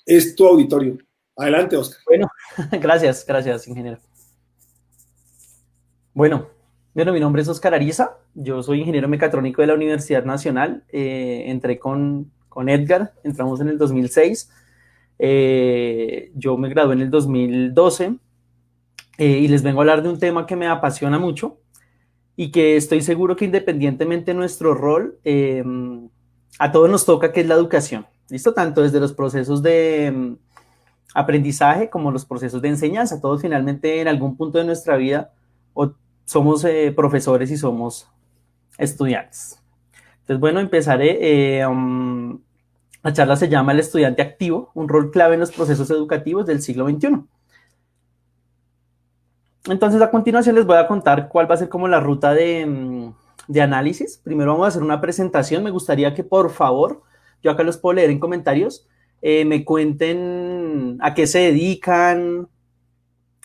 Es tu auditorio. Adelante, Oscar. Bueno, gracias, ingeniero. Bueno, mi nombre es Oscar Ariza, yo soy ingeniero mecatrónico de la Universidad Nacional, entré con Edgar, entramos en el 2006, yo me gradué en el 2012 y les vengo a hablar de un tema que me apasiona mucho y que estoy seguro que independientemente de nuestro rol, a todos nos toca, que es la educación, ¿listo? Tanto desde los procesos de aprendizaje como los procesos de enseñanza. Todos finalmente en algún punto de nuestra vida o somos profesores y somos estudiantes. Entonces, bueno, empezaré. La charla se llama El estudiante activo, un rol clave en los procesos educativos del siglo XXI. Entonces, a continuación les voy a contar cuál va a ser como la ruta de análisis. Primero vamos a hacer una presentación. Me gustaría que, por favor, yo acá los puedo leer en comentarios, me cuenten a qué se dedican,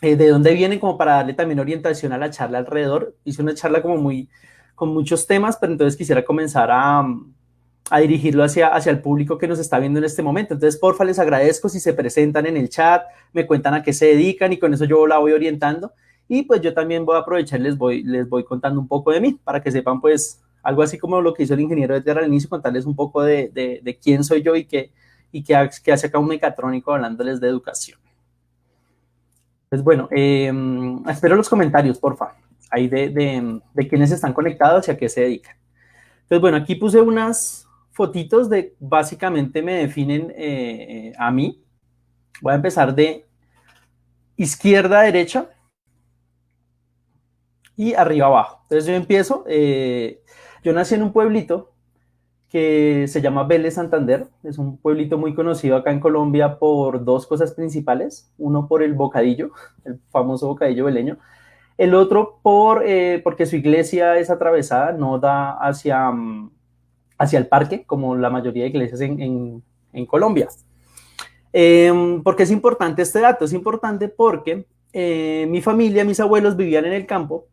de dónde vienen, como para darle también orientación a la charla alrededor. Hice una charla como con muchos temas, pero entonces quisiera comenzar a dirigirlo hacia el público que nos está viendo en este momento. Entonces, porfa, les agradezco si se presentan en el chat, me cuentan a qué se dedican y con eso yo la voy orientando. Y pues yo también voy a aprovechar, les voy contando un poco de mí, para que sepan pues algo así como lo que hizo el ingeniero Edgar al inicio, contarles un poco de quién soy yo y qué hace acá un mecatrónico hablándoles de educación. Pues bueno, espero los comentarios, porfa, ahí de quiénes están conectados y a qué se dedican. Entonces, bueno, aquí puse unas fotitos de, básicamente me definen a mí. Voy a empezar de izquierda a derecha y arriba abajo. Entonces yo empiezo, yo nací en un pueblito que se llama Vélez Santander. Es un pueblito muy conocido acá en Colombia por dos cosas principales. Uno por el bocadillo, el famoso bocadillo veleño. El otro porque su iglesia es atravesada, no da hacia el parque, como la mayoría de iglesias en Colombia. ¿Por qué es importante este dato? Es importante porque mi familia, mis abuelos vivían en el campo,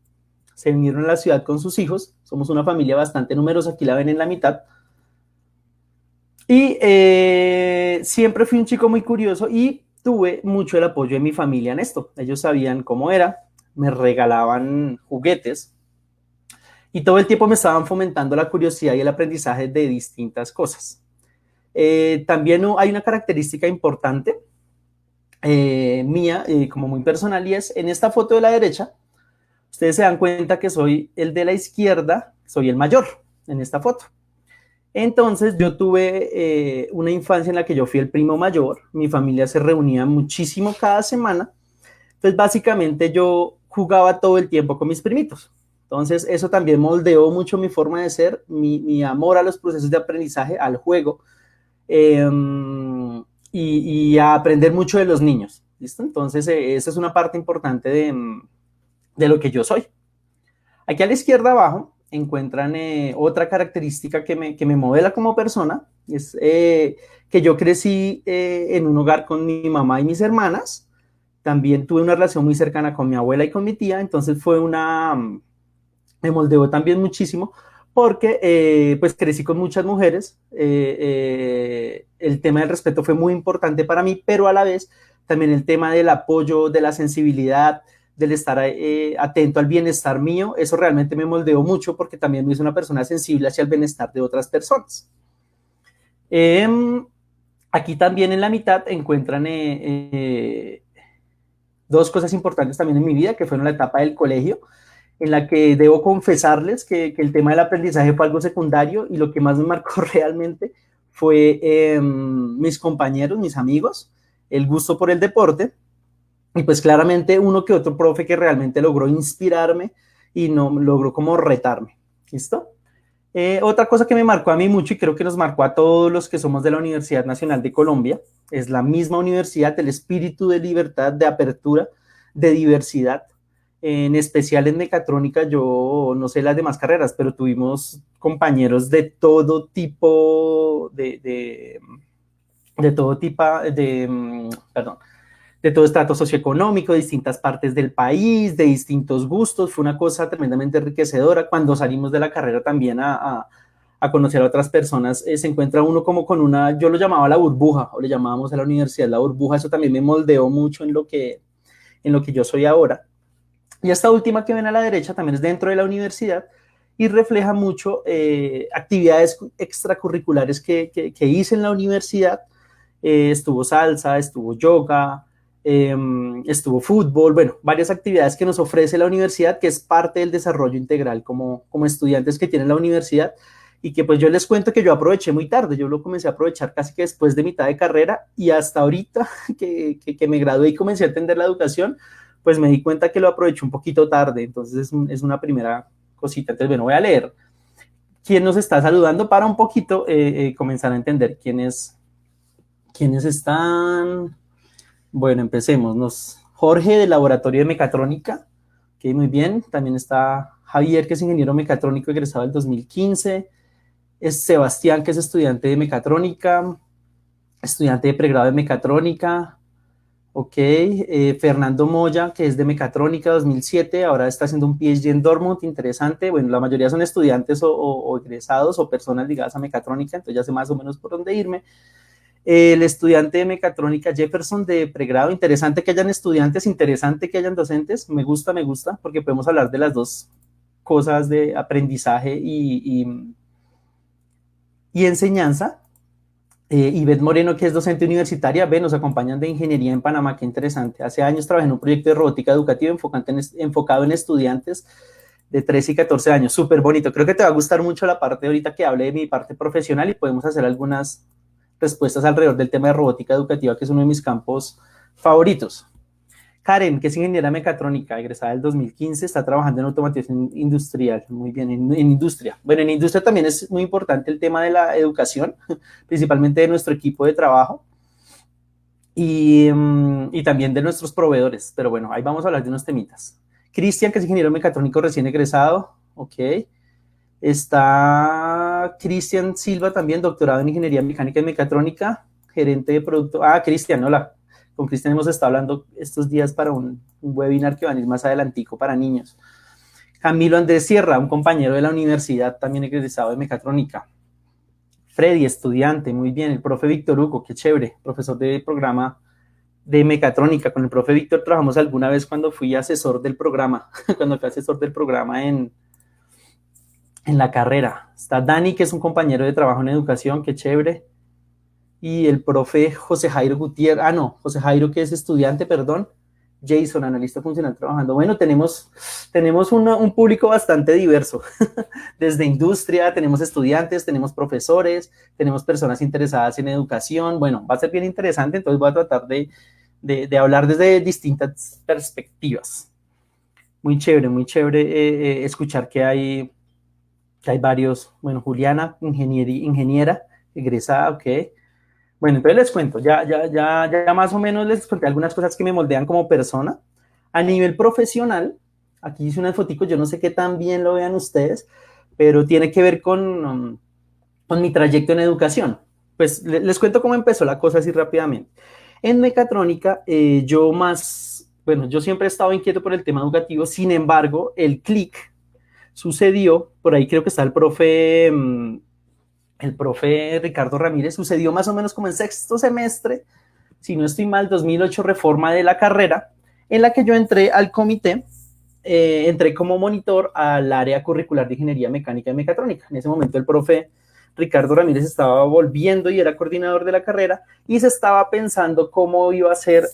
se vinieron a la ciudad con sus hijos, somos una familia bastante numerosa, aquí la ven en la mitad, y siempre fui un chico muy curioso y tuve mucho el apoyo de mi familia en esto. Ellos sabían cómo era, me regalaban juguetes y todo el tiempo me estaban fomentando la curiosidad y el aprendizaje de distintas cosas. También hay una característica importante mía, como muy personal, y es en esta foto de la derecha, ustedes se dan cuenta que soy el de la izquierda, soy el mayor en esta foto. Entonces yo tuve una infancia en la que yo fui el primo mayor, mi familia se reunía muchísimo cada semana, entonces básicamente yo jugaba todo el tiempo con mis primitos. Entonces eso también moldeó mucho mi forma de ser, mi amor a los procesos de aprendizaje, al juego, eh, y a aprender mucho de los niños. ¿Listo? Entonces esa es una parte importante de lo que yo soy. Aquí a la izquierda abajo encuentran otra característica que me modela como persona, es que yo crecí en un hogar con mi mamá y mis hermanas, también tuve una relación muy cercana con mi abuela y con mi tía, entonces me moldeó también muchísimo porque pues crecí con muchas mujeres, el tema del respeto fue muy importante para mí, pero a la vez también el tema del apoyo, de la sensibilidad, del estar atento al bienestar mío, eso realmente me moldeó mucho porque también me hizo una persona sensible hacia el bienestar de otras personas. Aquí también en la mitad encuentran dos cosas importantes también en mi vida, que fueron la etapa del colegio, en la que debo confesarles que el tema del aprendizaje fue algo secundario y lo que más me marcó realmente fue mis compañeros, mis amigos, el gusto por el deporte y pues claramente uno que otro profe que realmente logró inspirarme y no logró como retarme. ¿Listo? Otra cosa que me marcó a mí mucho y creo que nos marcó a todos los que somos de la Universidad Nacional de Colombia, es la misma universidad, el espíritu de libertad, de apertura, de diversidad. En especial en mecatrónica, yo no sé las demás carreras, pero tuvimos compañeros de todo tipo, de todo tipo, perdón, de todo estrato socioeconómico, de distintas partes del país, de distintos gustos. Fue una cosa tremendamente enriquecedora. Cuando salimos de la carrera también a conocer a otras personas, se encuentra uno como con una, yo lo llamaba la burbuja, o le llamábamos a la universidad la burbuja. Eso también me moldeó mucho en lo que yo soy ahora. Y esta última que ven a la derecha también es dentro de la universidad y refleja mucho actividades extracurriculares que hice en la universidad. Estuvo salsa, estuvo yoga, estuvo fútbol, bueno, varias actividades que nos ofrece la universidad, que es parte del desarrollo integral como estudiantes que tiene la universidad, y que pues yo les cuento que yo aproveché muy tarde. Yo lo comencé a aprovechar casi que después de mitad de carrera, y hasta ahorita que me gradué y comencé a entender la educación, pues me di cuenta que lo aproveché un poquito tarde. Entonces es una primera cosita. Entonces, bueno, voy a leer quién nos está saludando para un poquito comenzar a entender quiénes están. Bueno, empecemos. Jorge, del Laboratorio de Mecatrónica. Ok, muy bien. También está Javier, que es ingeniero mecatrónico egresado del 2015. Es Sebastián, que es estudiante de mecatrónica, estudiante de pregrado de mecatrónica. Ok, Fernando Moya, que es de mecatrónica 2007, ahora está haciendo un PhD en Dortmund, interesante. Bueno, la mayoría son estudiantes o egresados o personas ligadas a mecatrónica, entonces ya sé más o menos por dónde irme. El estudiante de mecatrónica Jefferson, de pregrado, interesante que hayan estudiantes, interesante que hayan docentes, me gusta, porque podemos hablar de las dos cosas de aprendizaje y enseñanza. Ivette Moreno, que es docente universitaria, nos acompañan de ingeniería en Panamá, qué interesante. Hace años trabajé en un proyecto de robótica educativa enfocado en estudiantes de 13 y 14 años, súper bonito. Creo que te va a gustar mucho la parte ahorita que hable de mi parte profesional, y podemos hacer algunas respuestas alrededor del tema de robótica educativa, que es uno de mis campos favoritos. Karen, que es ingeniera mecatrónica, egresada del 2015, está trabajando en automatización industrial. Muy bien, en industria. Bueno, en industria también es muy importante el tema de la educación, principalmente de nuestro equipo de trabajo y también de nuestros proveedores. Pero bueno, ahí vamos a hablar de unos temitas. Cristian, que es ingeniero mecatrónico recién egresado. Ok. Está Cristian Silva también, doctorado en ingeniería mecánica y mecatrónica, gerente de producto. Cristian, hola. Con Cristian hemos estado hablando estos días para un webinar que va a ir más adelantico para niños. Camilo Andrés Sierra, un compañero de la universidad, también egresado de mecatrónica. Freddy, estudiante, muy bien. El profe Víctor Hugo, qué chévere, profesor de programa de mecatrónica. Con el profe Víctor trabajamos alguna vez cuando fui asesor del programa, en la carrera. Está Dani, que es un compañero de trabajo en educación, qué chévere. Y el profe José Jairo Gutiérrez, José Jairo, que es estudiante, perdón. Jason, analista funcional trabajando. Bueno, tenemos un público bastante diverso. Desde industria, tenemos estudiantes, tenemos profesores, tenemos personas interesadas en educación. Bueno, va a ser bien interesante, entonces voy a tratar de hablar desde distintas perspectivas. Muy chévere escuchar que hay varios. Bueno, Juliana, ingeniera, egresada, ok. Bueno, entonces les cuento, ya más o menos les conté algunas cosas que me moldean como persona. A nivel profesional, aquí hice unas fotos, yo no sé qué tan bien lo vean ustedes, pero tiene que ver con mi trayecto en educación. Pues les cuento cómo empezó la cosa así rápidamente. En mecatrónica, yo siempre he estado inquieto por el tema educativo. Sin embargo, el clic sucedió, por ahí creo que está el profe Ricardo Ramírez, sucedió más o menos como en sexto semestre, si no estoy mal, 2008, reforma de la carrera, en la que yo entré al comité, entré como monitor al área curricular de ingeniería mecánica y mecatrónica. En ese momento el profe Ricardo Ramírez estaba volviendo y era coordinador de la carrera, y se estaba pensando cómo iba a ser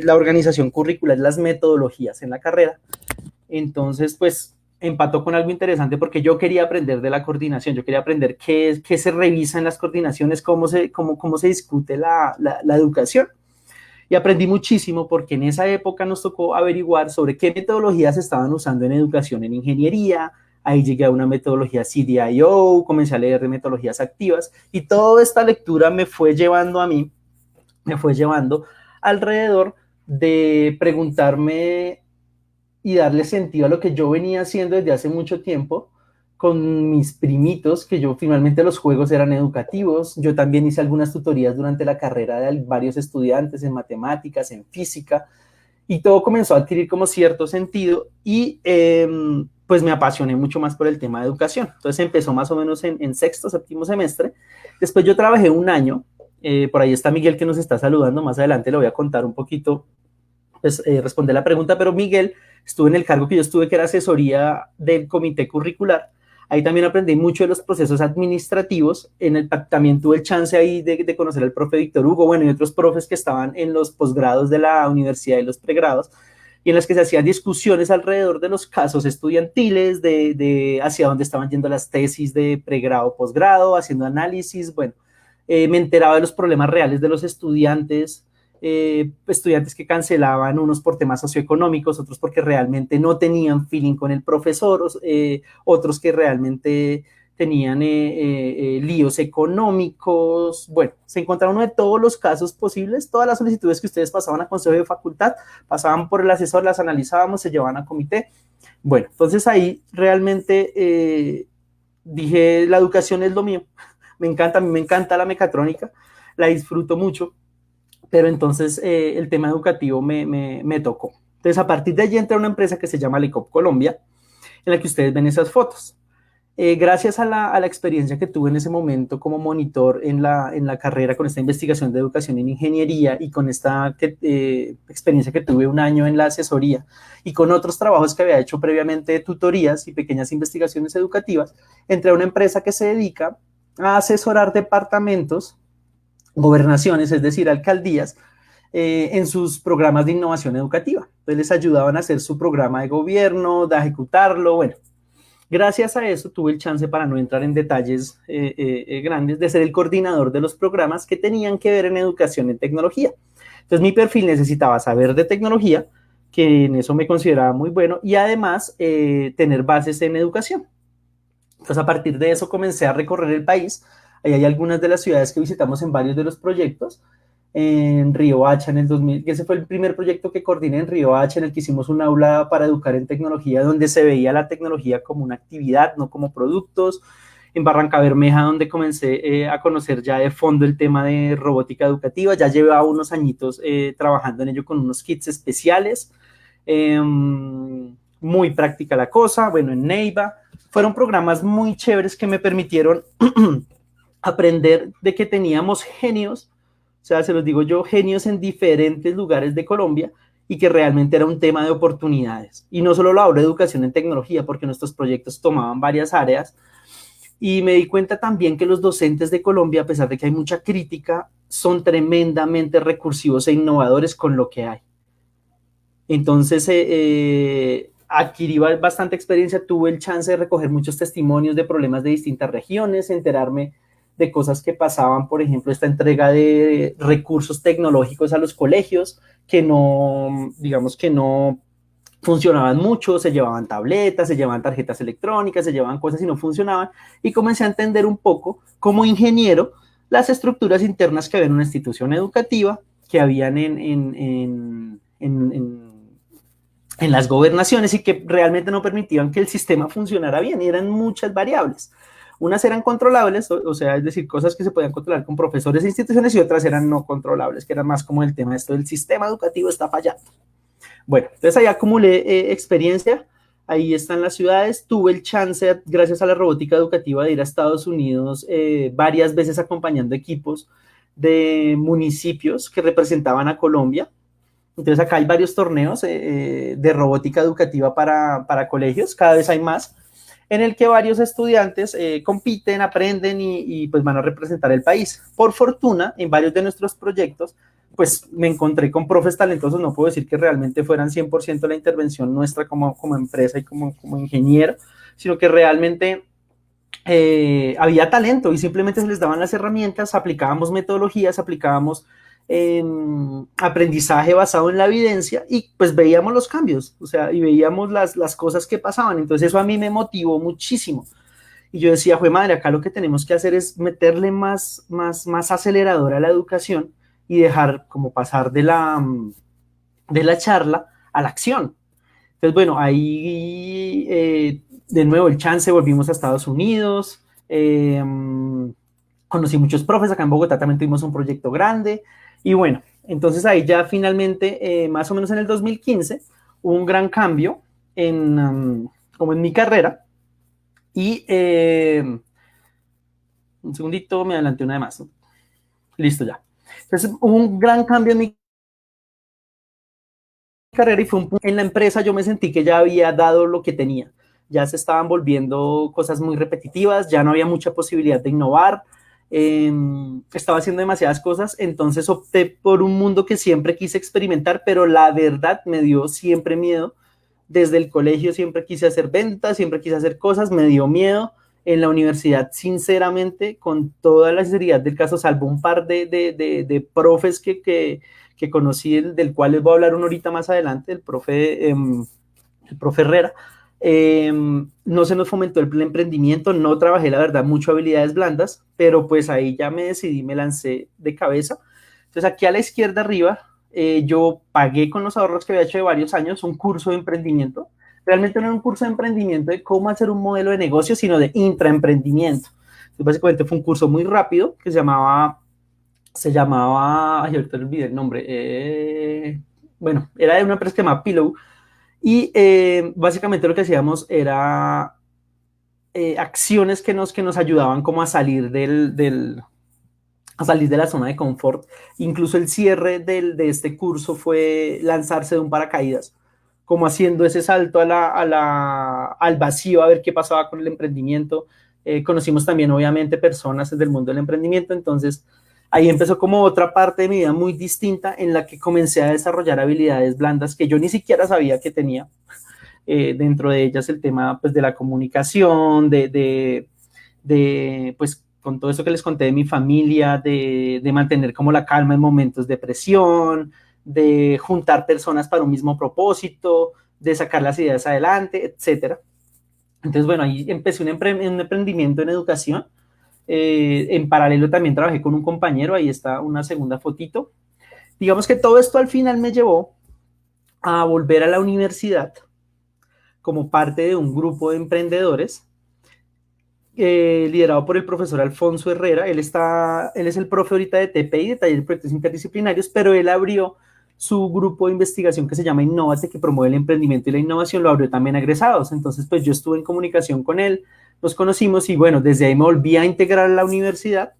la organización curricular, las metodologías en la carrera. Entonces, pues, empató con algo interesante, porque yo quería aprender de la coordinación, yo quería aprender qué se revisa en las coordinaciones, cómo se discute la educación. Y aprendí muchísimo, porque en esa época nos tocó averiguar sobre qué metodologías se estaban usando en educación, en ingeniería. Ahí llegué a una metodología CDIO, comencé a leer de metodologías activas, y toda esta lectura me fue llevando alrededor de preguntarme y darle sentido a lo que yo venía haciendo desde hace mucho tiempo con mis primitos, que yo finalmente los juegos eran educativos. Yo también hice algunas tutorías durante la carrera de varios estudiantes en matemáticas, en física, y todo comenzó a adquirir como cierto sentido. Y pues me apasioné mucho más por el tema de educación. Entonces empezó más o menos en sexto, séptimo semestre. Después yo trabajé un año, por ahí está Miguel que nos está saludando, más adelante le voy a contar un poquito, pues responder la pregunta, pero Miguel estuvo en el cargo que yo estuve, que era asesoría del comité curricular. Ahí también aprendí mucho de los procesos administrativos. También tuve el chance ahí de conocer al profe Víctor Hugo, bueno, y otros profes que estaban en los posgrados de la universidad y los pregrados, y en las que se hacían discusiones alrededor de los casos estudiantiles, de hacia dónde estaban yendo las tesis de pregrado, posgrado, haciendo análisis. Bueno, me enteraba de los problemas reales de los estudiantes, estudiantes que cancelaban, unos por temas socioeconómicos, otros porque realmente no tenían feeling con el profesor, otros que realmente tenían líos económicos. Bueno, se encontraba uno de todos los casos posibles, todas las solicitudes que ustedes pasaban a consejo de facultad, pasaban por el asesor, las analizábamos, se llevaban a comité. Bueno, entonces ahí realmente dije, la educación es lo mío, me encanta, a mí me encanta la mecatrónica, la disfruto mucho, pero entonces el tema educativo me tocó. Entonces a partir de allí entré a una empresa que se llama Licop Colombia, en la que ustedes ven esas fotos. Gracias a la experiencia que tuve en ese momento como monitor en la carrera con esta investigación de educación en ingeniería y con esta experiencia que tuve un año en la asesoría y con otros trabajos que había hecho previamente de tutorías y pequeñas investigaciones educativas, entré a una empresa que se dedica a asesorar departamentos, gobernaciones, es decir, alcaldías, en sus programas de innovación educativa. Entonces les ayudaban a hacer su programa de gobierno, de ejecutarlo. Bueno, gracias a eso tuve el chance, para no entrar en detalles grandes, de ser el coordinador de los programas que tenían que ver en educación en tecnología. Entonces mi perfil necesitaba saber de tecnología, que en eso me consideraba muy bueno, y además tener bases en educación. Entonces a partir de eso comencé a recorrer el país. Ahí hay algunas de las ciudades que visitamos en varios de los proyectos. En Riohacha, en el 2000, ese fue el primer proyecto que coordiné en Riohacha, en el que hicimos un aula para educar en tecnología, donde se veía la tecnología como una actividad, no como productos. En Barrancabermeja, donde comencé a conocer ya de fondo el tema de robótica educativa, ya llevaba unos añitos trabajando en ello con unos kits especiales. Muy práctica la cosa. Bueno, en Neiva, fueron programas muy chéveres que me permitieron aprender de que teníamos genios, o sea, se los digo yo, genios en diferentes lugares de Colombia, y que realmente era un tema de oportunidades. Y no solo lo hablo de educación en tecnología, porque nuestros proyectos tomaban varias áreas, y me di cuenta también que los docentes de Colombia, a pesar de que hay mucha crítica, son tremendamente recursivos e innovadores con lo que hay. Entonces, adquirí bastante experiencia, tuve el chance de recoger muchos testimonios de problemas de distintas regiones, enterarme de cosas que pasaban, por ejemplo, esta entrega de recursos tecnológicos a los colegios, que no, digamos que no funcionaban mucho, se llevaban tabletas, se llevaban tarjetas electrónicas, se llevaban cosas y no funcionaban, y comencé a entender un poco, como ingeniero, las estructuras internas que había en una institución educativa, que habían en las gobernaciones, y que realmente no permitían que el sistema funcionara bien, y eran muchas variables. Unas eran controlables, o sea, es decir, cosas que se podían controlar con profesores e instituciones, y otras eran no controlables, que eran más como el tema de esto del sistema educativo está fallando. Bueno, entonces ahí acumulé experiencia, ahí están las ciudades. Tuve el chance, gracias a la robótica educativa, de ir a Estados Unidos varias veces acompañando equipos de municipios que representaban a Colombia. Entonces acá hay varios torneos de robótica educativa para colegios, cada vez hay más, en el que varios estudiantes compiten, aprenden y pues van a representar el país. Por fortuna, en varios de nuestros proyectos, pues me encontré con profes talentosos. No puedo decir que realmente fueran 100% la intervención nuestra como empresa y como ingeniero, sino que realmente había talento y simplemente se les daban las herramientas, aplicábamos metodologías, aplicábamos aprendizaje basado en la evidencia, y pues veíamos los cambios, o sea, y veíamos las cosas que pasaban. Entonces eso a mí me motivó muchísimo, y yo decía, jue madre, acá lo que tenemos que hacer es meterle más acelerador a la educación y dejar como pasar de la charla a la acción. Entonces, bueno, ahí de nuevo el chance, volvimos a Estados Unidos, conocí muchos profes, acá en Bogotá también tuvimos un proyecto grande, y bueno, entonces ahí ya finalmente, más o menos en el 2015, hubo un gran cambio como en mi carrera. Y un segundito, me adelanté una de más, ¿no? Listo ya. Entonces hubo un gran cambio en mi carrera y fue un punto en la empresa. Yo me sentí que ya había dado lo que tenía. Ya se estaban volviendo cosas muy repetitivas, ya no había mucha posibilidad de innovar, estaba haciendo demasiadas cosas, entonces opté por un mundo que siempre quise experimentar, pero la verdad me dio siempre miedo. Desde el colegio siempre quise hacer ventas, siempre quise hacer cosas, me dio miedo. En la universidad, sinceramente, con toda la sinceridad del caso, salvo un par de profes que conocí, del cual les voy a hablar una horita más adelante, el profe Herrera, no se nos fomentó el emprendimiento, no trabajé, la verdad, mucho habilidades blandas, pero pues ahí ya me decidí, me lancé de cabeza. Entonces aquí a la izquierda arriba, yo pagué con los ahorros que había hecho de varios años un curso de emprendimiento. Realmente no era un curso de emprendimiento de cómo hacer un modelo de negocio, sino de intraemprendimiento. Entonces básicamente fue un curso muy rápido que ay, ahorita olvidé el nombre, bueno, era de una empresa que se llama Pillow, y básicamente lo que hacíamos era acciones que nos ayudaban como a salir a salir de la zona de confort. Incluso el cierre de este curso fue lanzarse de un paracaídas, como haciendo ese salto al vacío a ver qué pasaba con el emprendimiento. Conocimos también, obviamente, personas del mundo del emprendimiento, entonces ahí empezó como otra parte de mi vida muy distinta en la que comencé a desarrollar habilidades blandas que yo ni siquiera sabía que tenía. Dentro de ellas el tema pues, de la comunicación, pues con todo eso que les conté de mi familia, de mantener como la calma en momentos de presión, de juntar personas para un mismo propósito, de sacar las ideas adelante, etcétera. Entonces, bueno, ahí empecé un emprendimiento en educación. En paralelo también trabajé con un compañero, ahí está una segunda fotito. Digamos que todo esto al final me llevó a volver a la universidad como parte de un grupo de emprendedores liderado por el profesor Alfonso Herrera. Él es el profe ahorita de TPI, de Taller de Proyectos Interdisciplinarios, pero él abrió su grupo de investigación que se llama Innovate, que promueve el emprendimiento y la innovación, lo abrió también a egresados. Entonces, pues yo estuve en comunicación con él, nos conocimos y bueno, desde ahí me volví a integrar a la universidad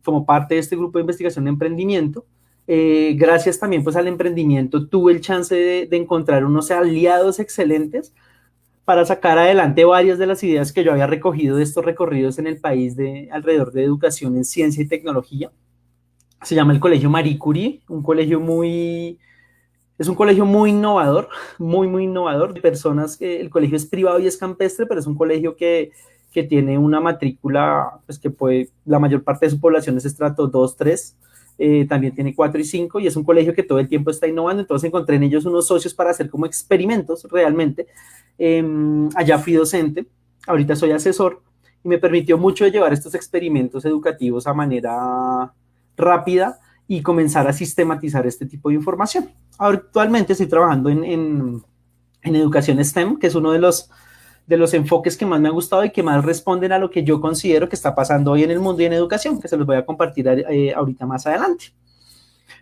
como parte de este grupo de investigación de emprendimiento. Gracias también pues al emprendimiento tuve el chance de encontrar unos aliados excelentes para sacar adelante varias de las ideas que yo había recogido de estos recorridos en el país alrededor de educación en ciencia y tecnología. Se llama el Colegio Marie Curie, es un colegio muy innovador, muy innovador. Personas el colegio es privado y es campestre, pero es un colegio que tiene una matrícula, pues que la mayor parte de su población es estrato 2, 3, también tiene 4 y 5, y es un colegio que todo el tiempo está innovando. Entonces encontré en ellos unos socios para hacer como experimentos realmente. Allá fui docente, ahorita soy asesor, y me permitió mucho llevar estos experimentos educativos a manera rápida y comenzar a sistematizar este tipo de información. Actualmente estoy trabajando en educación STEM, que es uno de los enfoques que más me ha gustado y que más responden a lo que yo considero que está pasando hoy en el mundo y en educación, que se los voy a compartir ahorita más adelante.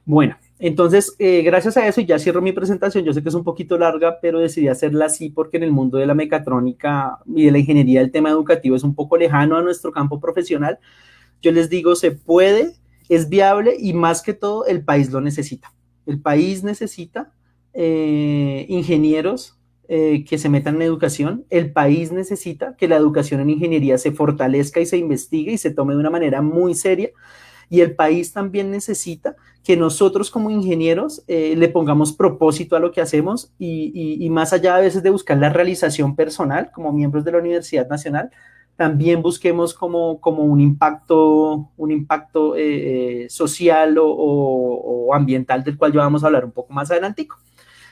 Bueno, entonces, gracias a eso, y ya cierro mi presentación, yo sé que es un poquito larga, pero decidí hacerla así porque en el mundo de la mecatrónica y de la ingeniería el tema educativo es un poco lejano a nuestro campo profesional. Yo les digo, se puede, es viable y más que todo el país lo necesita. El país necesita ingenieros que se metan en educación. El país necesita que la educación en ingeniería se fortalezca y se investigue y se tome de una manera muy seria. Y el país también necesita que nosotros como ingenieros le pongamos propósito a lo que hacemos y más allá a veces de buscar la realización personal como miembros de la Universidad Nacional, también busquemos como un impacto social o ambiental, del cual ya vamos a hablar un poco más adelantico.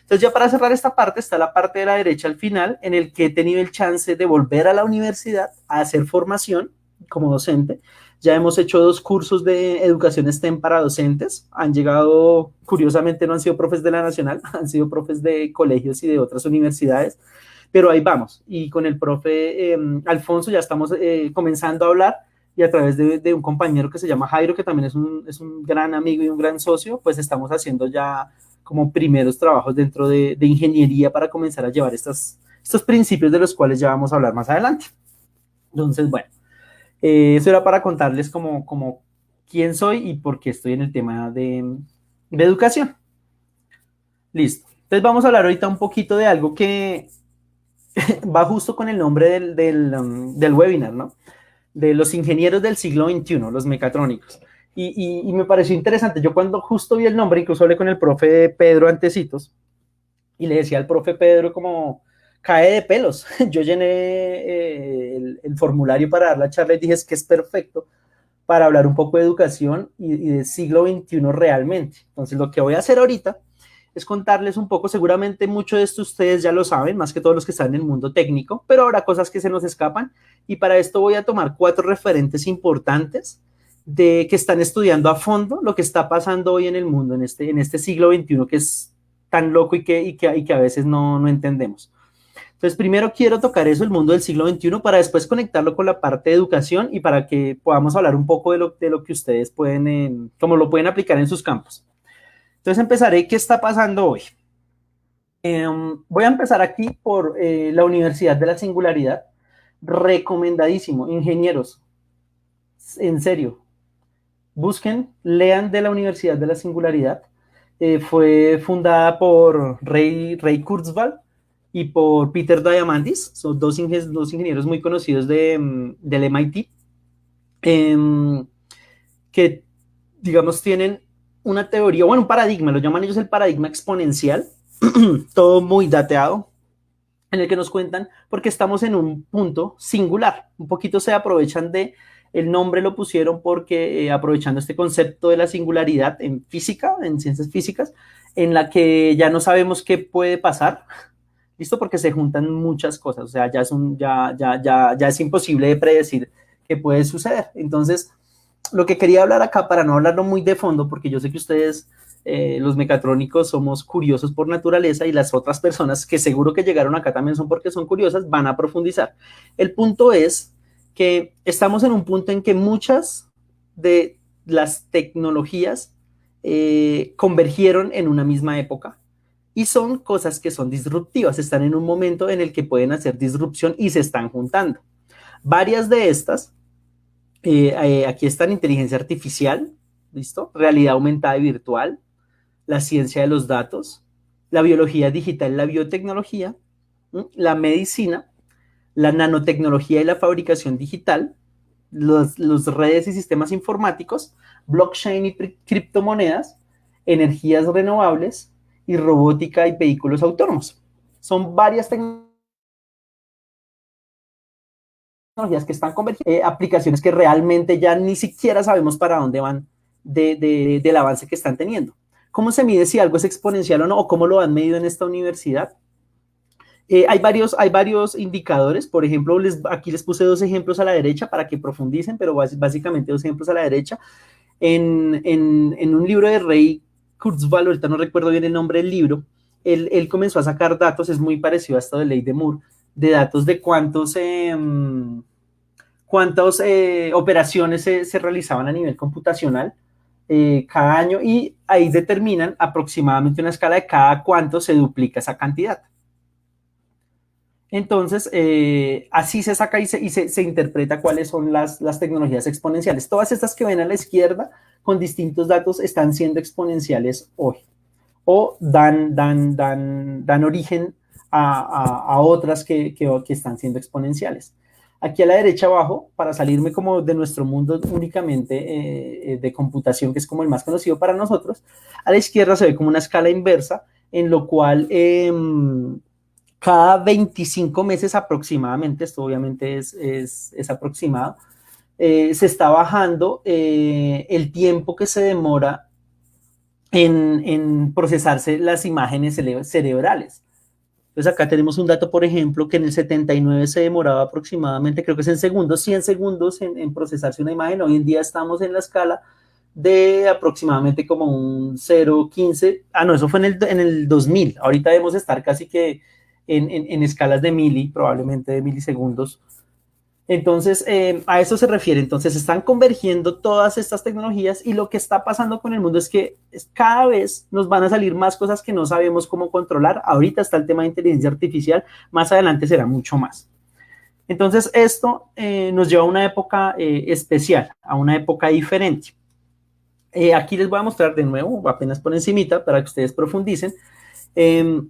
Entonces, ya para cerrar esta parte, está la parte de la derecha al final, en el que he tenido el chance de volver a la universidad a hacer formación como docente. Ya hemos hecho 2 cursos de educación STEM para docentes. Han llegado, curiosamente, no han sido profes de la Nacional, han sido profes de colegios y de otras universidades, pero ahí vamos. Y con el profe Alfonso ya estamos comenzando a hablar, y a través de un compañero que se llama Jairo, que también es un gran amigo y un gran socio, pues estamos haciendo ya como primeros trabajos dentro de ingeniería para comenzar a llevar estas estos principios de los cuales ya vamos a hablar más adelante. Entonces, bueno, eso era para contarles como quién soy y por qué estoy en el tema de educación. Listo. Entonces vamos a hablar ahorita un poquito de algo que va justo con el nombre del webinar, ¿no? De los ingenieros del siglo XXI, los mecatrónicos. Y me pareció interesante. Yo cuando justo vi el nombre, incluso hablé con el profe Pedro Antecitos, y le decía al profe Pedro como, cae de pelos. Yo llené el formulario para dar la charla y dije, es que es perfecto para hablar un poco de educación y del siglo XXI realmente. Entonces, lo que voy a hacer ahorita es contarles un poco, seguramente mucho de esto ustedes ya lo saben, más que todos los que están en el mundo técnico, pero habrá cosas que se nos escapan y para esto voy a tomar 4 referentes importantes de que están estudiando a fondo lo que está pasando hoy en el mundo, en este siglo XXI que es tan loco y que a veces no entendemos. Entonces, primero quiero tocar eso, el mundo del siglo XXI, para después conectarlo con la parte de educación y para que podamos hablar un poco de lo que ustedes pueden, cómo lo pueden aplicar en sus campos. Entonces, empezaré, ¿qué está pasando hoy? Voy a empezar aquí por la Universidad de la Singularidad. Recomendadísimo, ingenieros, en serio, busquen, lean de la Universidad de la Singularidad. Fue fundada por Ray Kurzweil y por Peter Diamandis, son dos ingenieros muy conocidos del MIT, que, digamos, tienen una teoría, bueno, un paradigma, lo llaman ellos el paradigma exponencial, todo muy dateado, en el que nos cuentan, porque estamos en un punto singular, un poquito se aprovechan de, el nombre lo pusieron porque aprovechando este concepto de la singularidad en física, en ciencias físicas, en la que ya no sabemos qué puede pasar, ¿listo? Porque se juntan muchas cosas, o sea, ya es imposible de predecir qué puede suceder. Entonces, lo que quería hablar acá, para no hablarlo muy de fondo, porque yo sé que ustedes, los mecatrónicos, somos curiosos por naturaleza y las otras personas que seguro que llegaron acá también son porque son curiosas, van a profundizar. El punto es que estamos en un punto en que muchas de las tecnologías convergieron en una misma época y son cosas que son disruptivas, están en un momento en el que pueden hacer disrupción y se están juntando. Varias de estas, aquí están inteligencia artificial, ¿listo? Realidad aumentada y virtual, la ciencia de los datos, la biología digital, la biotecnología, la medicina, la nanotecnología y la fabricación digital, los redes y sistemas informáticos, blockchain y criptomonedas, energías renovables y robótica y vehículos autónomos. Son varias tecnologías que están convergiendo, aplicaciones que realmente ya ni siquiera sabemos para dónde van del avance que están teniendo. ¿Cómo se mide si algo es exponencial o no? ¿O cómo lo han medido en esta universidad? Hay varios indicadores, por ejemplo, aquí les puse 2 ejemplos a la derecha para que profundicen, pero básicamente 2 ejemplos a la derecha. En un libro de Ray Kurzweil, ahorita no recuerdo bien el nombre del libro, él comenzó a sacar datos, es muy parecido a esto de ley de Moore, de datos de cuántas operaciones se realizaban a nivel computacional cada año y ahí determinan aproximadamente una escala de cada cuánto se duplica esa cantidad. Entonces, así se saca y se interpreta cuáles son las tecnologías exponenciales. Todas estas que ven a la izquierda con distintos datos están siendo exponenciales hoy o dan origen a otras que están siendo exponenciales. Aquí a la derecha abajo, para salirme como de nuestro mundo únicamente de computación, que es como el más conocido para nosotros, a la izquierda se ve como una escala inversa en lo cual cada 25 meses aproximadamente, esto obviamente es aproximado, se está bajando el tiempo que se demora en procesarse las imágenes cerebrales. Entonces acá tenemos un dato, por ejemplo, que en el 79 se demoraba aproximadamente, creo que es en segundos, 100 segundos en procesarse una imagen. Hoy en día estamos en la escala de aproximadamente como un 0,15. No, eso fue en el 2000. Ahorita debemos estar casi que en escalas de probablemente de milisegundos. Entonces, a eso se refiere. Entonces, están convergiendo todas estas tecnologías y lo que está pasando con el mundo es que cada vez nos van a salir más cosas que no sabemos cómo controlar. Ahorita está el tema de inteligencia artificial, más adelante será mucho más. Entonces, esto nos lleva a una época especial, a una época diferente. Aquí les voy a mostrar de nuevo, apenas por encimita, para que ustedes profundicen. De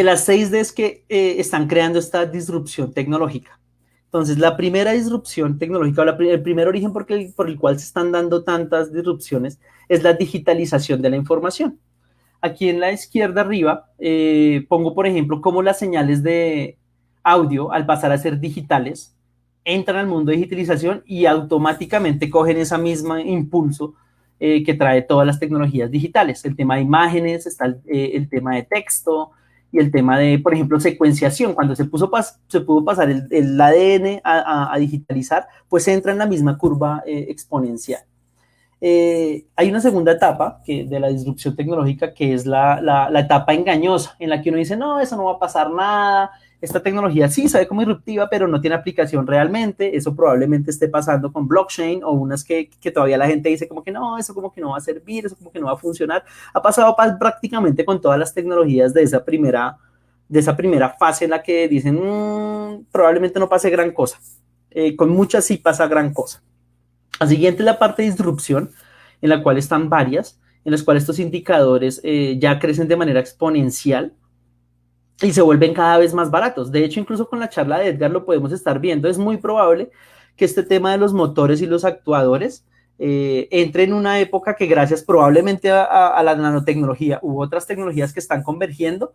las 6Ds que están creando esta disrupción tecnológica. Entonces, la primera disrupción tecnológica, o el primer origen por el cual se están dando tantas disrupciones, es la digitalización de la información. Aquí en la izquierda arriba pongo, por ejemplo, cómo las señales de audio, al pasar a ser digitales, entran al mundo de digitalización y automáticamente cogen ese mismo impulso que trae todas las tecnologías digitales. El tema de imágenes, está el tema de texto y el tema de, por ejemplo, secuenciación. Cuando se pudo pasar el ADN a digitalizar, pues entra en la misma curva exponencial. Hay una segunda etapa de la disrupción tecnológica que es la etapa engañosa, en la que uno dice, no, eso no va a pasar nada, esta tecnología sí se ve como disruptiva, pero no tiene aplicación realmente, eso probablemente esté pasando con blockchain o unas que todavía la gente dice como que no, eso como que no va a servir, eso como que no va a funcionar. Ha pasado prácticamente con todas las tecnologías de esa primera fase en la que dicen, probablemente no pase gran cosa. Con muchas sí pasa gran cosa. La siguiente es la parte de disrupción, en la cual están varias, en las cuales estos indicadores ya crecen de manera exponencial y se vuelven cada vez más baratos. De hecho, incluso con la charla de Edgar lo podemos estar viendo. Es muy probable que este tema de los motores y los actuadores entre en una época que gracias probablemente a la nanotecnología u otras tecnologías que están convergiendo,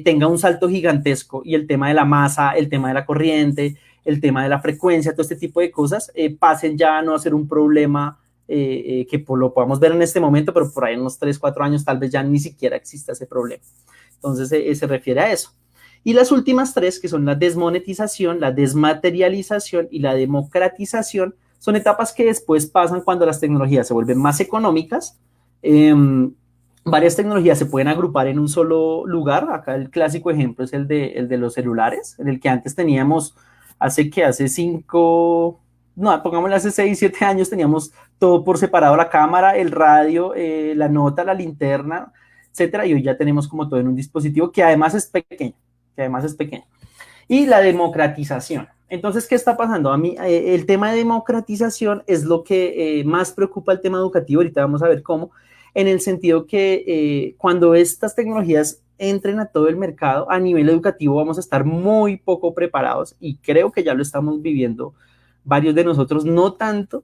tenga un salto gigantesco y el tema de la masa, el tema de la corriente, el tema de la frecuencia, todo este tipo de cosas pasen ya a no ser un problema que lo podamos ver en este momento, pero por ahí en unos 3, 4 años tal vez ya ni siquiera exista ese problema. Entonces se refiere a eso. Y las últimas 3, que son la desmonetización, la desmaterialización y la democratización, son etapas que después pasan cuando las tecnologías se vuelven más económicas. Varias tecnologías se pueden agrupar en un solo lugar. Acá el clásico ejemplo es el de los celulares, en el que antes teníamos, hace 5, no, pongámosle hace 6, 7 años, teníamos todo por separado, la cámara, el radio, la nota, la linterna, etcétera, y hoy ya tenemos como todo en un dispositivo que además es pequeño, Y la democratización. Entonces, ¿qué está pasando? A mí, el tema de democratización es lo que más preocupa el tema educativo, ahorita vamos a ver cómo, en el sentido que cuando estas tecnologías entren a todo el mercado, a nivel educativo vamos a estar muy poco preparados y creo que ya lo estamos viviendo varios de nosotros, no tanto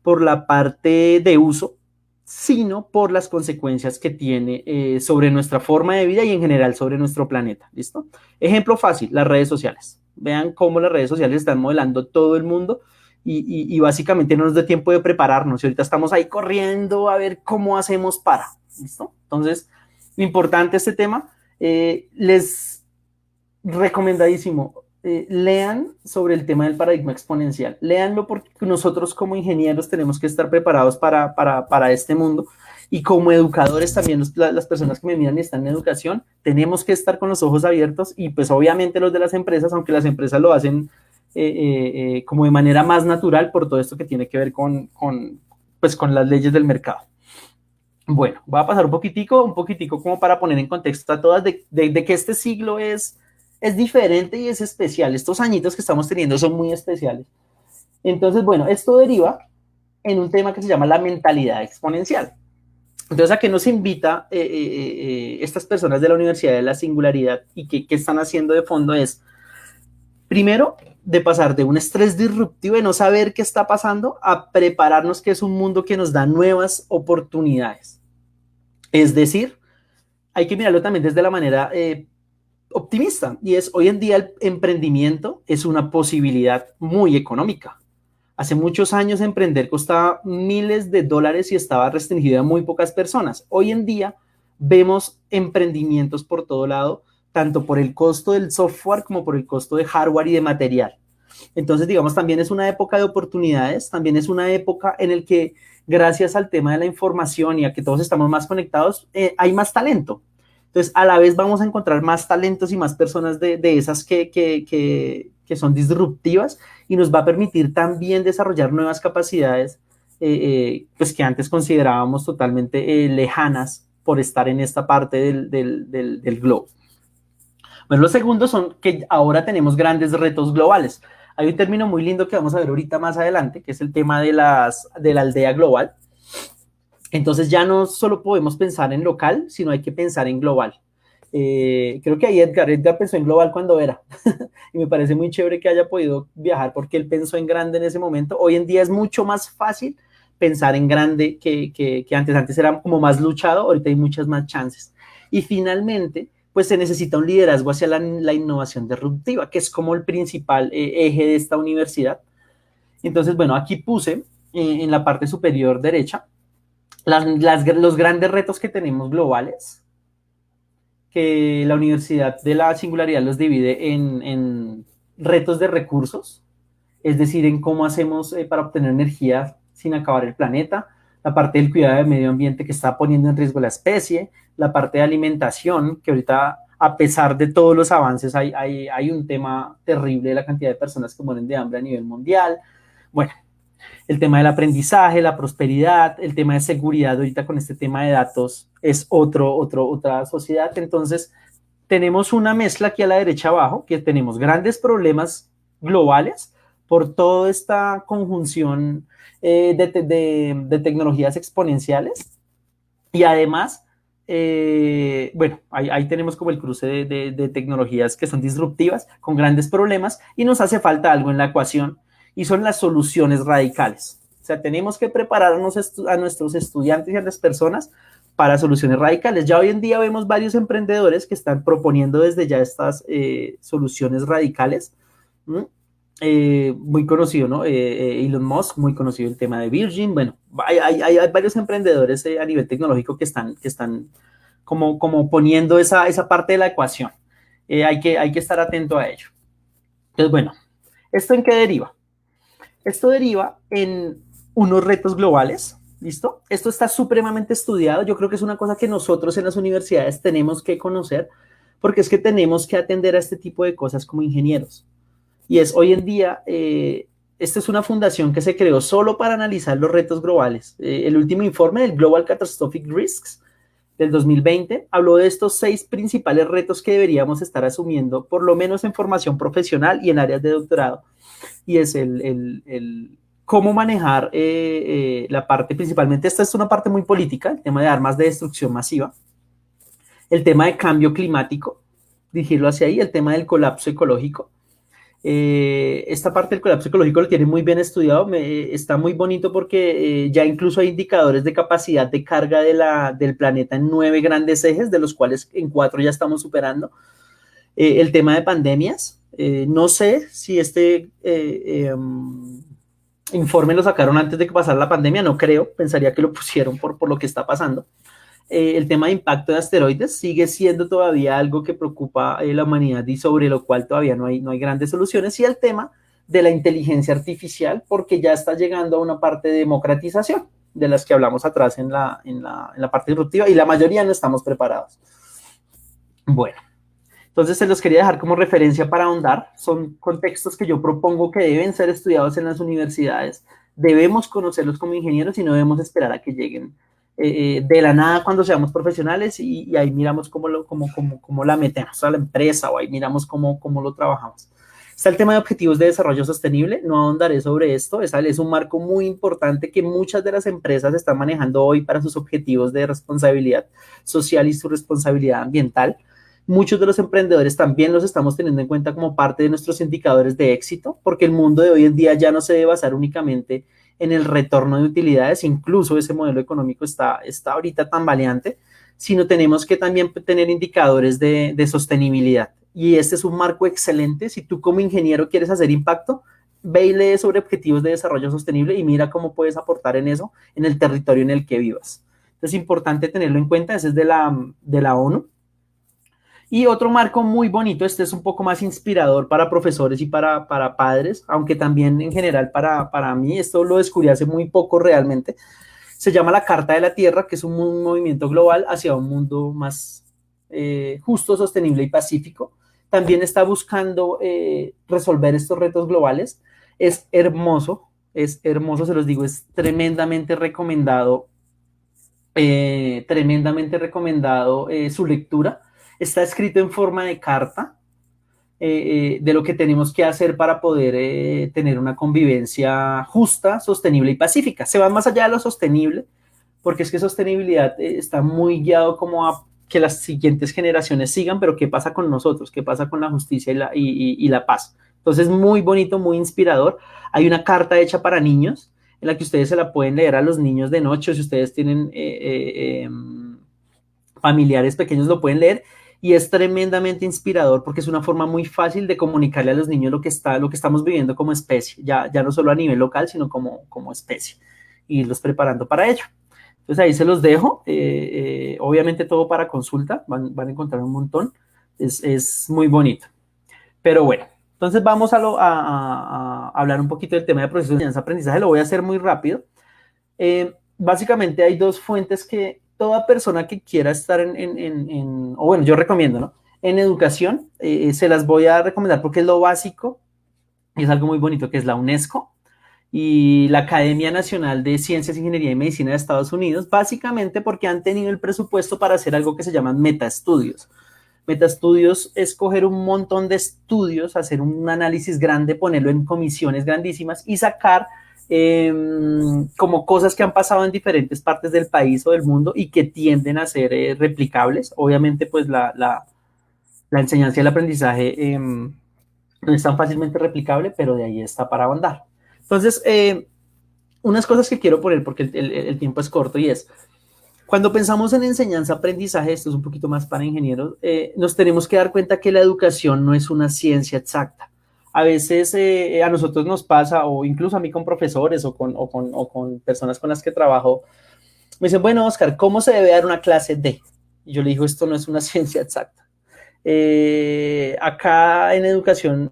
por la parte de uso, sino por las consecuencias que tiene sobre nuestra forma de vida y en general sobre nuestro planeta. ¿Listo? Ejemplo fácil, las redes sociales. Vean cómo las redes sociales están modelando todo el mundo y básicamente no nos da tiempo de prepararnos. Y ahorita estamos ahí corriendo a ver cómo hacemos para. ¿Listo? Entonces, importante este tema. Les recomendadísimo. Lean sobre el tema del paradigma exponencial. Léanlo porque nosotros como ingenieros tenemos que estar preparados para este mundo y como educadores también, las personas que me miran y están en educación, tenemos que estar con los ojos abiertos y pues obviamente los de las empresas, aunque las empresas lo hacen como de manera más natural por todo esto que tiene que ver con las leyes del mercado. Bueno, voy a pasar un poquitico como para poner en contexto a todas de que este siglo es diferente y es especial. Estos añitos que estamos teniendo son muy especiales. Entonces, bueno, esto deriva en un tema que se llama la mentalidad exponencial. Entonces, ¿a qué nos invita estas personas de la Universidad de la Singularidad y qué están haciendo de fondo? Es, primero, de pasar de un estrés disruptivo de no saber qué está pasando a prepararnos que es un mundo que nos da nuevas oportunidades. Es decir, hay que mirarlo también desde la manera optimista, y es hoy en día el emprendimiento es una posibilidad muy económica. Hace muchos años emprender costaba miles de dólares y estaba restringido a muy pocas personas. Hoy en día vemos emprendimientos por todo lado, tanto por el costo del software como por el costo de hardware y de material. Entonces, digamos, también es una época de oportunidades, también es una época en la que gracias al tema de la información y a que todos estamos más conectados, hay más talento. Entonces, a la vez vamos a encontrar más talentos y más personas de esas que son disruptivas y nos va a permitir también desarrollar nuevas capacidades pues que antes considerábamos totalmente lejanas por estar en esta parte del globo. Bueno, los segundos son que ahora tenemos grandes retos globales. Hay un término muy lindo que vamos a ver ahorita más adelante, que es el tema de la aldea global. Entonces ya no solo podemos pensar en local, sino hay que pensar en global. Creo que ahí Edgar pensó en global cuando era y me parece muy chévere que haya podido viajar porque él pensó en grande en ese momento. Hoy en día es mucho más fácil pensar en grande que antes. Antes era como más luchado, ahorita hay muchas más chances. Y finalmente, pues se necesita un liderazgo hacia la innovación disruptiva, que es como el principal eje de esta universidad. Entonces, bueno, aquí puse en la parte superior derecha los grandes retos que tenemos globales, que la Universidad de la Singularidad los divide en retos de recursos, es decir, en cómo hacemos para obtener energía sin acabar el planeta, la parte del cuidado del medio ambiente que está poniendo en riesgo la especie, la parte de alimentación, que ahorita, a pesar de todos los avances, hay un tema terrible de la cantidad de personas que mueren de hambre a nivel mundial. Bueno, el tema del aprendizaje, la prosperidad, el tema de seguridad, ahorita con este tema de datos es otra sociedad. Entonces, tenemos una mezcla aquí a la derecha abajo, que tenemos grandes problemas globales por toda esta conjunción de tecnologías exponenciales. Y además, bueno, ahí tenemos como el cruce de tecnologías que son disruptivas, con grandes problemas, y nos hace falta algo en la ecuación, y son las soluciones radicales. O sea, tenemos que preparar a nuestros estudiantes y a las personas para soluciones radicales. Ya hoy en día vemos varios emprendedores que están proponiendo desde ya estas soluciones radicales. Muy conocido, ¿no? Elon Musk, muy conocido el tema de Virgin. Bueno, hay varios emprendedores a nivel tecnológico que están como poniendo esa parte de la ecuación. Hay que estar atento a ello. Entonces, bueno, ¿esto en qué deriva? Esto deriva en unos retos globales, ¿listo? Esto está supremamente estudiado. Yo creo que es una cosa que nosotros en las universidades tenemos que conocer, porque es que tenemos que atender a este tipo de cosas como ingenieros. Y es hoy en día, esta es una fundación que se creó solo para analizar los retos globales. El último informe del Global Catastrophic Risks del 2020 habló de estos 6 principales retos que deberíamos estar asumiendo, por lo menos en formación profesional y en áreas de doctorado. Y es el cómo manejar la parte, principalmente esta es una parte muy política, el tema de armas de destrucción masiva, el tema de cambio climático, dirigirlo hacia ahí, el tema del colapso ecológico. Esta parte del colapso ecológico lo tiene muy bien estudiado, está muy bonito porque ya incluso hay indicadores de capacidad de carga del planeta en 9 grandes ejes, de los cuales en 4 ya estamos superando. El tema de pandemias, no sé si este informe lo sacaron antes de que pasara la pandemia, no creo, pensaría que lo pusieron por lo que está pasando. El tema de impacto de asteroides sigue siendo todavía algo que preocupa a la humanidad y sobre lo cual todavía no hay grandes soluciones. Y el tema de la inteligencia artificial, porque ya está llegando a una parte de democratización, de las que hablamos atrás en la parte disruptiva, y la mayoría no estamos preparados. Bueno, entonces se los quería dejar como referencia para ahondar. Son contextos que yo propongo que deben ser estudiados en las universidades. Debemos conocerlos como ingenieros y no debemos esperar a que lleguen de la nada cuando seamos profesionales y ahí miramos cómo la metemos a la empresa o ahí miramos cómo lo trabajamos. Está el tema de objetivos de desarrollo sostenible, no ahondaré sobre esto, es un marco muy importante que muchas de las empresas están manejando hoy para sus objetivos de responsabilidad social y su responsabilidad ambiental. Muchos de los emprendedores también los estamos teniendo en cuenta como parte de nuestros indicadores de éxito, porque el mundo de hoy en día ya no se debe basar únicamente en el retorno de utilidades, incluso ese modelo económico está ahorita tan tambaleante, sino tenemos que también tener indicadores de sostenibilidad. Y este es un marco excelente. Si tú como ingeniero quieres hacer impacto, ve y lee sobre objetivos de desarrollo sostenible y mira cómo puedes aportar en eso, en el territorio en el que vivas. Entonces es importante tenerlo en cuenta, ese es de la ONU. Y otro marco muy bonito, este es un poco más inspirador para profesores y para padres, aunque también en general para mí, esto lo descubrí hace muy poco realmente, se llama la Carta de la Tierra, que es un movimiento global hacia un mundo más justo, sostenible y pacífico. También está buscando resolver estos retos globales. Es hermoso, se los digo, es tremendamente recomendado su lectura. Está escrito en forma de carta de lo que tenemos que hacer para poder tener una convivencia justa, sostenible y pacífica. Se va más allá de lo sostenible, porque es que sostenibilidad está muy guiado como a que las siguientes generaciones sigan, pero ¿qué pasa con nosotros? ¿Qué pasa con la justicia y la paz? Entonces, muy bonito, muy inspirador. Hay una carta hecha para niños, en la que ustedes se la pueden leer a los niños de noche, o si ustedes tienen familiares pequeños lo pueden leer, y es tremendamente inspirador porque es una forma muy fácil de comunicarle a los niños lo que estamos viviendo como especie, ya no solo a nivel local, sino como especie, y irlos preparando para ello. Entonces ahí se los dejo, obviamente todo para consulta, van a encontrar un montón, es muy bonito. Pero bueno, entonces vamos a hablar un poquito del tema de procesos de enseñanza-aprendizaje, lo voy a hacer muy rápido. Básicamente hay dos fuentes que toda persona que quiera estar o bueno, yo recomiendo, ¿no? En educación, se las voy a recomendar porque es lo básico y es algo muy bonito, que es la UNESCO y la Academia Nacional de Ciencias, Ingeniería y Medicina de Estados Unidos, básicamente porque han tenido el presupuesto para hacer algo que se llaman metaestudios. Metaestudios es coger un montón de estudios, hacer un análisis grande, ponerlo en comisiones grandísimas y sacar como cosas que han pasado en diferentes partes del país o del mundo y que tienden a ser replicables. Obviamente, pues la enseñanza y el aprendizaje no es tan fácilmente replicable, pero de ahí está para ahondar. Entonces, unas cosas que quiero poner, porque el tiempo es corto, y es, cuando pensamos en enseñanza-aprendizaje, esto es un poquito más para ingenieros, nos tenemos que dar cuenta que la educación no es una ciencia exacta. A veces a nosotros nos pasa, o incluso a mí con profesores o con personas con las que trabajo, me dicen, bueno, Oscar, ¿cómo se debe dar una clase de? Y yo le digo, esto no es una ciencia exacta. Acá en educación,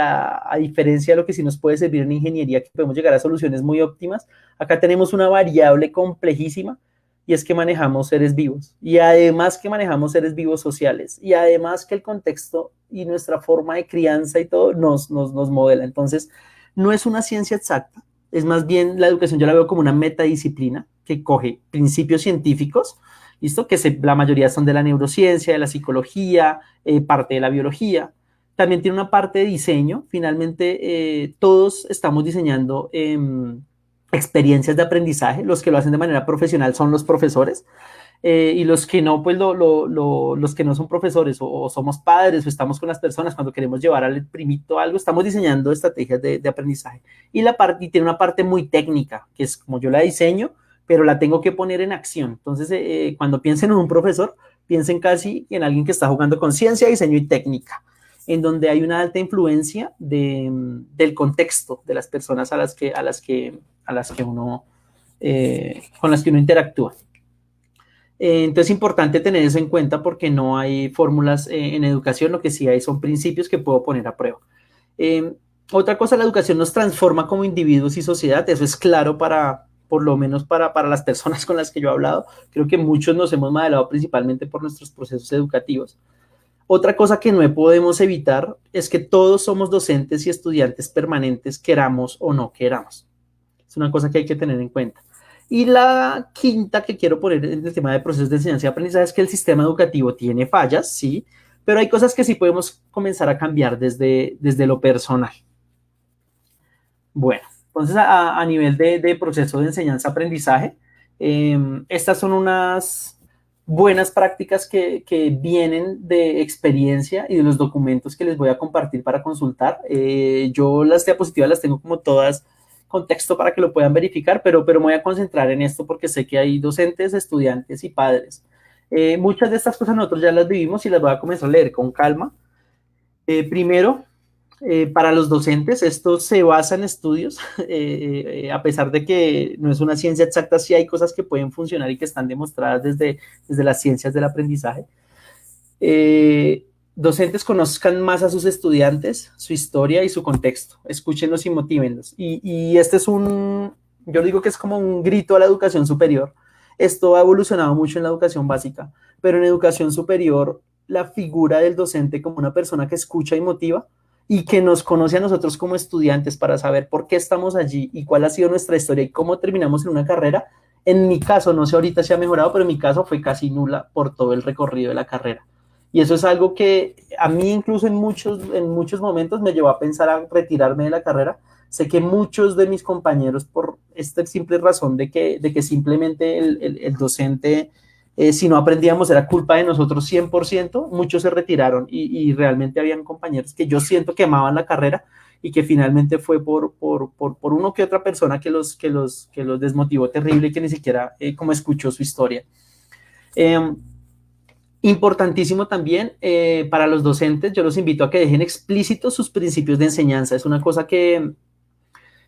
a diferencia de lo que sí nos puede servir en ingeniería, que podemos llegar a soluciones muy óptimas, acá tenemos una variable complejísima, y es que manejamos seres vivos, y además que manejamos seres vivos sociales, y además que el contexto y nuestra forma de crianza y todo nos modela. Entonces, no es una ciencia exacta, es más bien la educación yo la veo como una metadisciplina que coge principios científicos, ¿listo? La mayoría son de la neurociencia, de la psicología, parte de la biología. También tiene una parte de diseño. Finalmente, todos estamos diseñando experiencias de aprendizaje. Los que lo hacen de manera profesional son los profesores. Y los que no, pues los que no son profesores o somos padres o estamos con las personas cuando queremos llevar al primito algo, estamos diseñando estrategias de aprendizaje. Y tiene una parte muy técnica, que es como yo la diseño, pero la tengo que poner en acción. Entonces, cuando piensen en un profesor, piensen casi en alguien que está jugando con ciencia, diseño y técnica, en donde hay una alta influencia del contexto de las personas con las que uno interactúa. Entonces es importante tener eso en cuenta porque no hay fórmulas en educación, lo que sí hay son principios que puedo poner a prueba. Otra cosa, la educación nos transforma como individuos y sociedad, eso es claro por lo menos para las personas con las que yo he hablado. Creo que muchos nos hemos modelado principalmente por nuestros procesos educativos. Otra cosa que no podemos evitar es que todos somos docentes y estudiantes permanentes, queramos o no queramos. Es una cosa que hay que tener en cuenta. Y la quinta que quiero poner en el tema de procesos de enseñanza y aprendizaje es que el sistema educativo tiene fallas, sí, pero hay cosas que sí podemos comenzar a cambiar desde lo personal. Bueno, entonces a nivel de proceso de enseñanza-aprendizaje, estas son unas buenas prácticas que vienen de experiencia y de los documentos que les voy a compartir para consultar. Yo las diapositivas las tengo como todas contexto para que lo puedan verificar, pero me voy a concentrar en esto porque sé que hay docentes, estudiantes y padres. Muchas de estas cosas nosotros ya las vivimos y las voy a comenzar a leer con calma. Primero, para los docentes, esto se basa en estudios, a pesar de que no es una ciencia exacta, sí hay cosas que pueden funcionar y que están demostradas desde las ciencias del aprendizaje. Docentes conozcan más a sus estudiantes, su historia y su contexto, escúchenlos y motívenlos. Y este es yo digo que es como un grito a la educación superior, Esto ha evolucionado mucho en la educación básica, pero en educación superior, la figura del docente como una persona que escucha y motiva y que nos conoce a nosotros como estudiantes para saber por qué estamos allí y cuál ha sido nuestra historia y cómo terminamos en una carrera. En mi caso, no sé ahorita si ha mejorado, pero en mi caso fue casi nula por todo el recorrido de la carrera. Y eso es algo que a mí incluso en muchos momentos me llevó a pensar a retirarme de la carrera. Sé que muchos de mis compañeros, por esta simple razón de que simplemente el docente, si no aprendíamos, era culpa de nosotros 100%, muchos se retiraron y realmente habían compañeros que yo siento que amaban la carrera y que finalmente fue por uno que otra persona que los desmotivó terrible y que ni siquiera como escuchó su historia. Importantísimo también para los docentes, yo los invito a que dejen explícitos sus principios de enseñanza. Es una cosa que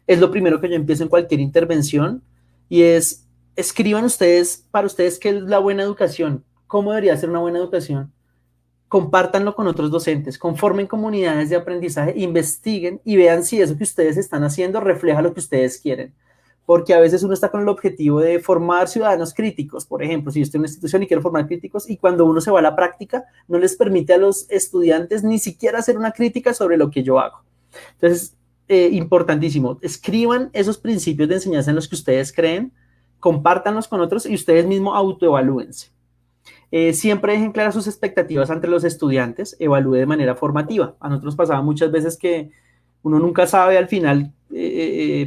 es lo primero que yo empiezo en cualquier intervención y es, escriban ustedes, para ustedes, qué es la buena educación, cómo debería ser una buena educación. Compártanlo con otros docentes, conformen comunidades de aprendizaje, investiguen y vean si eso que ustedes están haciendo refleja lo que ustedes quieren. Porque a veces uno está con el objetivo de formar ciudadanos críticos, por ejemplo, si yo estoy en una institución y quiero formar críticos, y cuando uno se va a la práctica, no les permite a los estudiantes ni siquiera hacer una crítica sobre lo que yo hago. Entonces, importantísimo, escriban esos principios de enseñanza en los que ustedes creen, compártanlos con otros y ustedes mismos autoevalúense. Siempre dejen claras sus expectativas ante los estudiantes, evalúe de manera formativa. A nosotros pasaba muchas veces que uno nunca sabe al final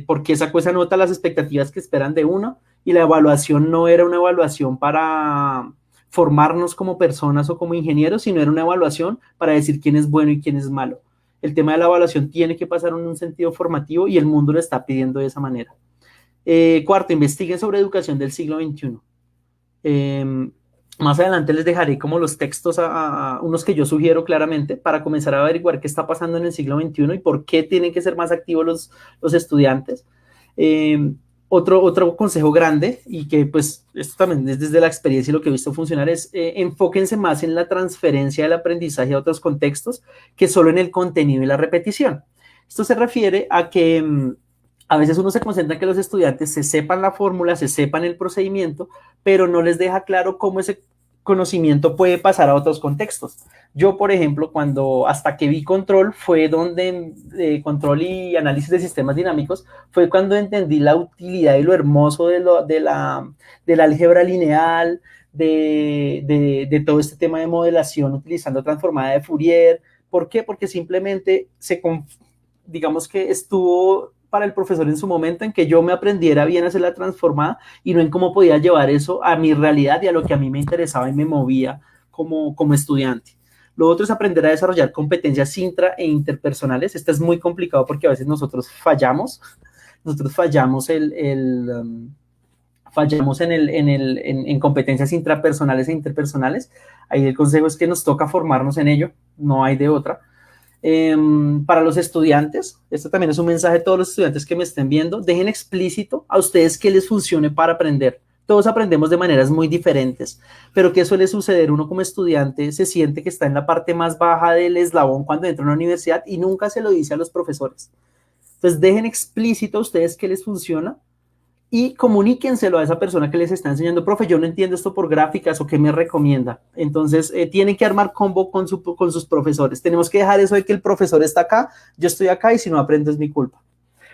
por qué sacó esa nota, las expectativas que esperan de uno, y la evaluación no era una evaluación para formarnos como personas o como ingenieros, sino era una evaluación para decir quién es bueno y quién es malo. El tema de la evaluación tiene que pasar en un sentido formativo y el mundo lo está pidiendo de esa manera. Cuarto, investiguen sobre educación del siglo XXI. Más adelante les dejaré como los textos a unos que yo sugiero claramente para comenzar a averiguar qué está pasando en el siglo XXI y por qué tienen que ser más activos los estudiantes. Otro consejo grande, y que pues esto también es desde la experiencia y lo que he visto funcionar, es enfóquense más en la transferencia del aprendizaje a otros contextos que solo en el contenido y la repetición. Esto se refiere a que a veces uno se concentra en que los estudiantes se sepan la fórmula, se sepan el procedimiento, pero no les deja claro cómo ese conocimiento puede pasar a otros contextos. Yo, por ejemplo, cuando hasta que vi control, fue donde control y análisis de sistemas dinámicos, fue cuando entendí la utilidad y lo hermoso de la álgebra lineal, de todo este tema de modelación utilizando transformada de Fourier. ¿Por qué? Porque simplemente digamos que estuvo para el profesor en su momento en que yo me aprendiera bien a hacer la transformada y no en cómo podía llevar eso a mi realidad y a lo que a mí me interesaba y me movía como estudiante. Lo otro es aprender a desarrollar competencias intra e interpersonales. Esto es muy complicado porque a veces nosotros fallamos en competencias intrapersonales e interpersonales. Ahí el consejo es que nos toca formarnos en ello, no hay de otra. Para los estudiantes, esto también es un mensaje a todos los estudiantes que me estén viendo, dejen explícito a ustedes qué les funcione para aprender. Todos aprendemos de maneras muy diferentes, pero ¿qué suele suceder? Uno como estudiante se siente que está en la parte más baja del eslabón cuando entra a una universidad y nunca se lo dice a los profesores. Entonces dejen explícito a ustedes qué les funciona y comuníquenselo a esa persona que les está enseñando. Profe, yo no entiendo esto por gráficas, o qué me recomienda. Entonces, tienen que armar combo con sus profesores. Tenemos que dejar eso de que el profesor está acá, yo estoy acá y si no aprendo es mi culpa.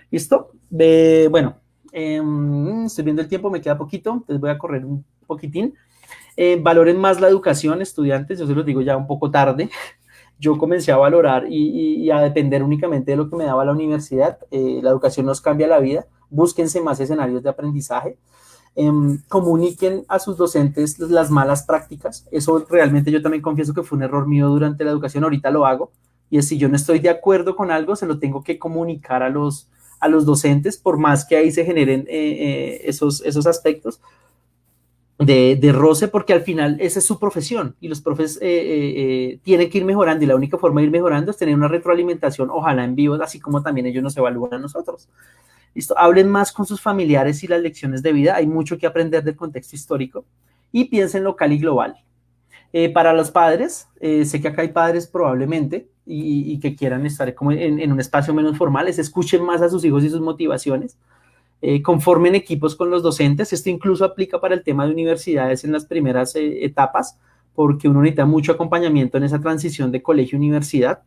¿Listo? Bueno, estoy viendo el tiempo, me queda poquito, entonces voy a correr un poquitín. Valoren más la educación, estudiantes, yo se los digo ya un poco tarde. Yo comencé a valorar y a depender únicamente de lo que me daba la universidad. La educación nos cambia la vida. Búsquense más escenarios de aprendizaje. Comuniquen a sus docentes las malas prácticas. Eso realmente yo también confieso que fue un error mío durante la educación. Ahorita lo hago. Y es si yo no estoy de acuerdo con algo, se lo tengo que comunicar a los docentes, por más que ahí se generen esos aspectos de roce, porque al final esa es su profesión y los profes tienen que ir mejorando y la única forma de ir mejorando es tener una retroalimentación, ojalá en vivo, así como también ellos nos evalúan a nosotros. ¿Listo? Hablen más con sus familiares y las lecciones de vida, hay mucho que aprender del contexto histórico y piensen local y global. Para los padres, sé que acá hay padres probablemente y que quieran estar como en un espacio menos formal, escuchen más a sus hijos y sus motivaciones. conformen equipos con los docentes. Esto incluso aplica para el tema de universidades en las primeras etapas, porque uno necesita mucho acompañamiento en esa transición de colegio a universidad.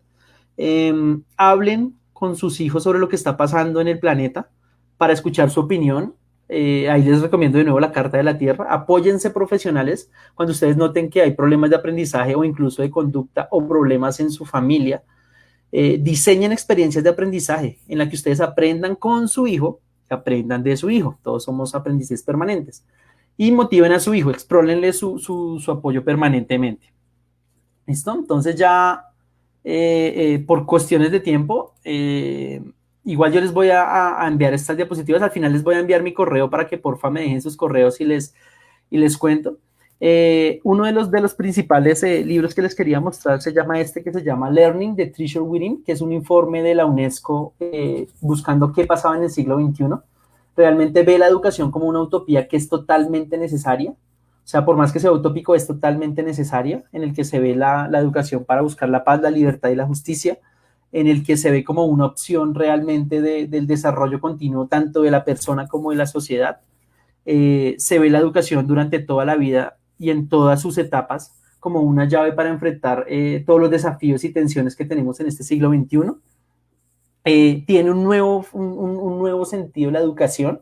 Hablen con sus hijos sobre lo que está pasando en el planeta para escuchar su opinión. Ahí les recomiendo de nuevo la Carta de la Tierra. Apóyense profesionales cuando ustedes noten que hay problemas de aprendizaje o incluso de conducta o problemas en su familia. Diseñen experiencias de aprendizaje en la que ustedes aprendan con su hijo, aprendan de su hijo. Todos somos aprendices permanentes. Y motiven a su hijo, explórenle su apoyo permanentemente. ¿Listo? Entonces ya por cuestiones de tiempo, igual yo les voy a enviar estas diapositivas. Al final les voy a enviar mi correo para que porfa me dejen sus correos y les cuento. Uno de los principales libros que les quería mostrar se llama que se llama Learning the Treasure Within, que es un informe de la UNESCO buscando qué pasaba en el siglo XXI. Realmente ve la educación como una utopía que es totalmente necesaria. O sea, por más que sea utópico, es totalmente necesaria, en el que se ve la educación para buscar la paz, la libertad y la justicia, en el que se ve como una opción realmente del desarrollo continuo, tanto de la persona como de la sociedad. Se ve la educación durante toda la vida y en todas sus etapas como una llave para enfrentar todos los desafíos y tensiones que tenemos en este siglo XXI. Tiene un nuevo sentido la educación,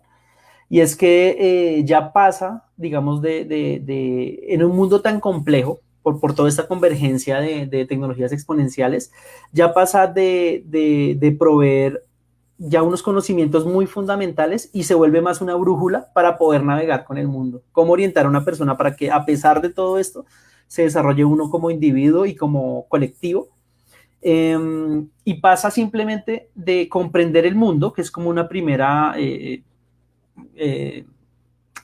y es que ya pasa, digamos, en un mundo tan complejo, por toda esta convergencia de tecnologías exponenciales, ya pasa de proveer ya unos conocimientos muy fundamentales y se vuelve más una brújula para poder navegar con el mundo. Cómo orientar a una persona para que, a pesar de todo esto, se desarrolle uno como individuo y como colectivo. Y pasa simplemente de comprender el mundo, que es como una primera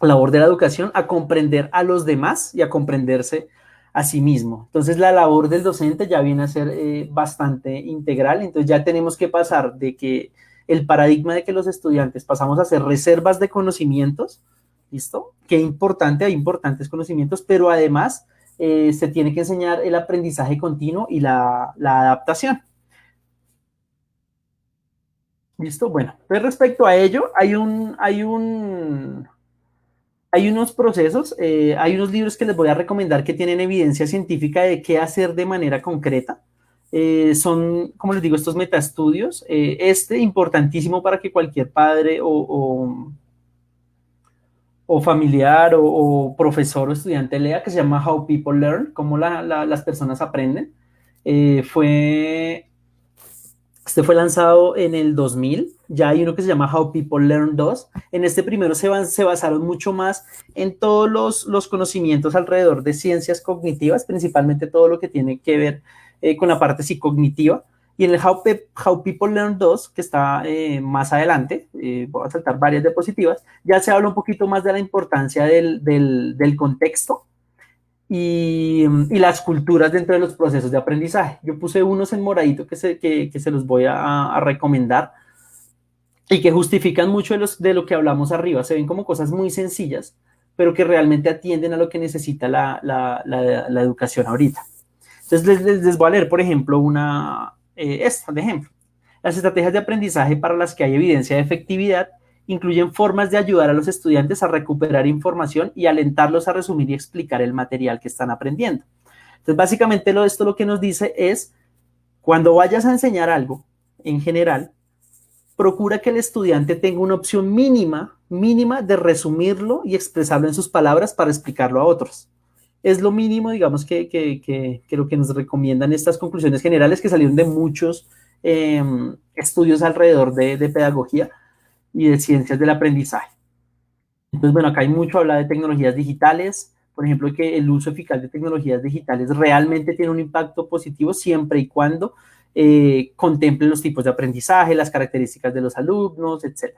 labor de la educación, a comprender a los demás y a comprenderse a sí mismo. Entonces la labor del docente ya viene a ser bastante integral. Entonces ya tenemos que pasar de que el paradigma de que los estudiantes pasamos a hacer reservas de conocimientos, ¿listo? Qué importante, hay importantes conocimientos, pero además se tiene que enseñar el aprendizaje continuo y la adaptación. ¿Listo? Bueno, pues respecto a ello, hay unos procesos, hay unos libros que les voy a recomendar que tienen evidencia científica de qué hacer de manera concreta. Son, como les digo, estos metaestudios. Importantísimo para que cualquier padre o familiar o profesor o estudiante lea, que se llama How People Learn, cómo las personas aprenden. Este fue lanzado en el 2000. Ya hay uno que se llama How People Learn 2. En este primero se basaron mucho más en todos los conocimientos alrededor de ciencias cognitivas, principalmente todo lo que tiene que ver con la parte psicognitiva. Y en el How People Learn 2, que está más adelante, voy a saltar varias diapositivas, ya se habla un poquito más de la importancia del contexto y las culturas dentro de los procesos de aprendizaje. Yo puse unos en moradito que se los voy a recomendar y que justifican mucho de lo que hablamos arriba. Se ven como cosas muy sencillas, pero que realmente atienden a lo que necesita la educación ahorita. Entonces les voy a leer, por ejemplo, esta de ejemplo. Las estrategias de aprendizaje para las que hay evidencia de efectividad incluyen formas de ayudar a los estudiantes a recuperar información y alentarlos a resumir y explicar el material que están aprendiendo. Entonces, básicamente esto lo que nos dice es, cuando vayas a enseñar algo, en general, procura que el estudiante tenga una opción mínima de resumirlo y expresarlo en sus palabras para explicarlo a otros. Es lo mínimo, digamos, que lo que nos recomiendan estas conclusiones generales que salieron de muchos estudios alrededor de pedagogía y de ciencias del aprendizaje. Entonces, bueno, acá hay mucho habla de tecnologías digitales, por ejemplo, que el uso eficaz de tecnologías digitales realmente tiene un impacto positivo siempre y cuando contemplen los tipos de aprendizaje, las características de los alumnos, etc.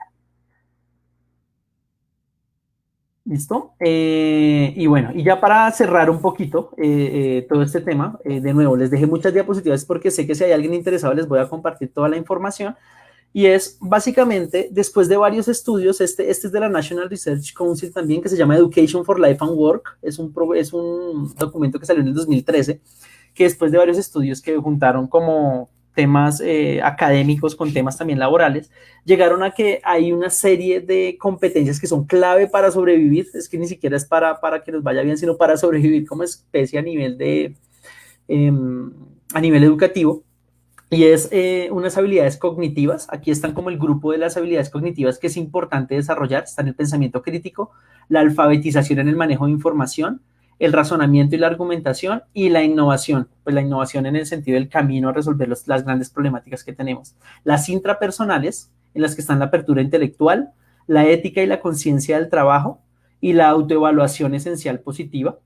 ¿Listo? Y bueno, y ya para cerrar un poquito todo este tema, de nuevo, les dejé muchas diapositivas porque sé que si hay alguien interesado les voy a compartir toda la información. Y es básicamente, después de varios estudios, este es de la National Research Council también, que se llama Education for Life and Work, es un documento que salió en el 2013, que después de varios estudios que juntaron como temas académicos con temas también laborales, llegaron a que hay una serie de competencias que son clave para sobrevivir, es que ni siquiera es para que nos vaya bien, sino para sobrevivir como especie eh, a nivel educativo, y es unas habilidades cognitivas. Aquí están como el grupo de las habilidades cognitivas que es importante desarrollar. Están el pensamiento crítico, la alfabetización en el manejo de información, el razonamiento y la argumentación y la innovación. Pues la innovación en el sentido del camino a resolver las grandes problemáticas que tenemos. Las intrapersonales, en las que están la apertura intelectual, la ética y la conciencia del trabajo y la autoevaluación esencial positiva.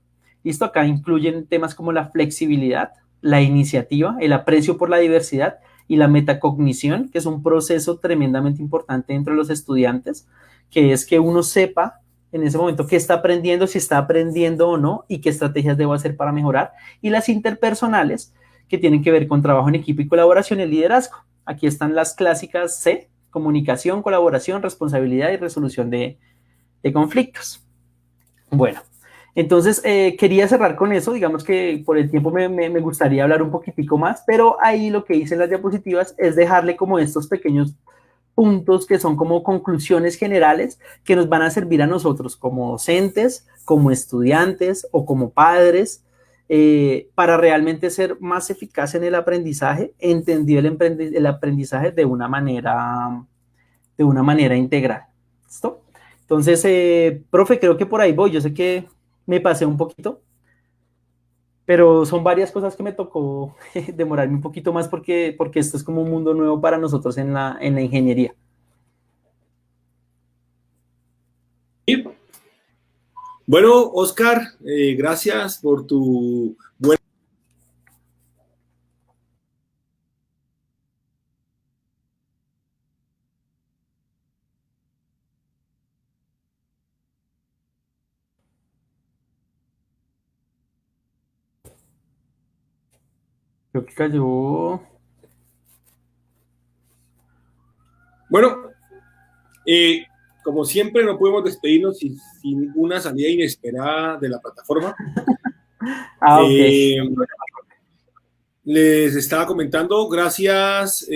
Esto acá incluyen temas como la flexibilidad, la iniciativa, el aprecio por la diversidad y la metacognición, que es un proceso tremendamente importante entre los estudiantes, que es que uno sepa en ese momento qué está aprendiendo, si está aprendiendo o no, y qué estrategias debo hacer para mejorar. Y las interpersonales, que tienen que ver con trabajo en equipo y colaboración y liderazgo. Aquí están las clásicas C: comunicación, colaboración, responsabilidad y resolución de conflictos. Bueno, entonces quería cerrar con eso. Digamos que por el tiempo me gustaría hablar un poquitico más, pero ahí lo que hice en las diapositivas es dejarle como estos pequeños puntos que son como conclusiones generales que nos van a servir a nosotros como docentes, como estudiantes o como padres, para realmente ser más eficaz en el aprendizaje, entender el aprendizaje de una manera integral. ¿Listo? Entonces, profe, creo que por ahí voy. Yo sé que me pasé un poquito, pero son varias cosas que me tocó demorarme un poquito más porque esto es como un mundo nuevo para nosotros en la ingeniería. Y, bueno, Oscar, gracias por tu buen... Creo que cayó. Bueno, como siempre no podemos despedirnos sin una salida inesperada de la plataforma. Ah, ok. Eh, Les estaba comentando, gracias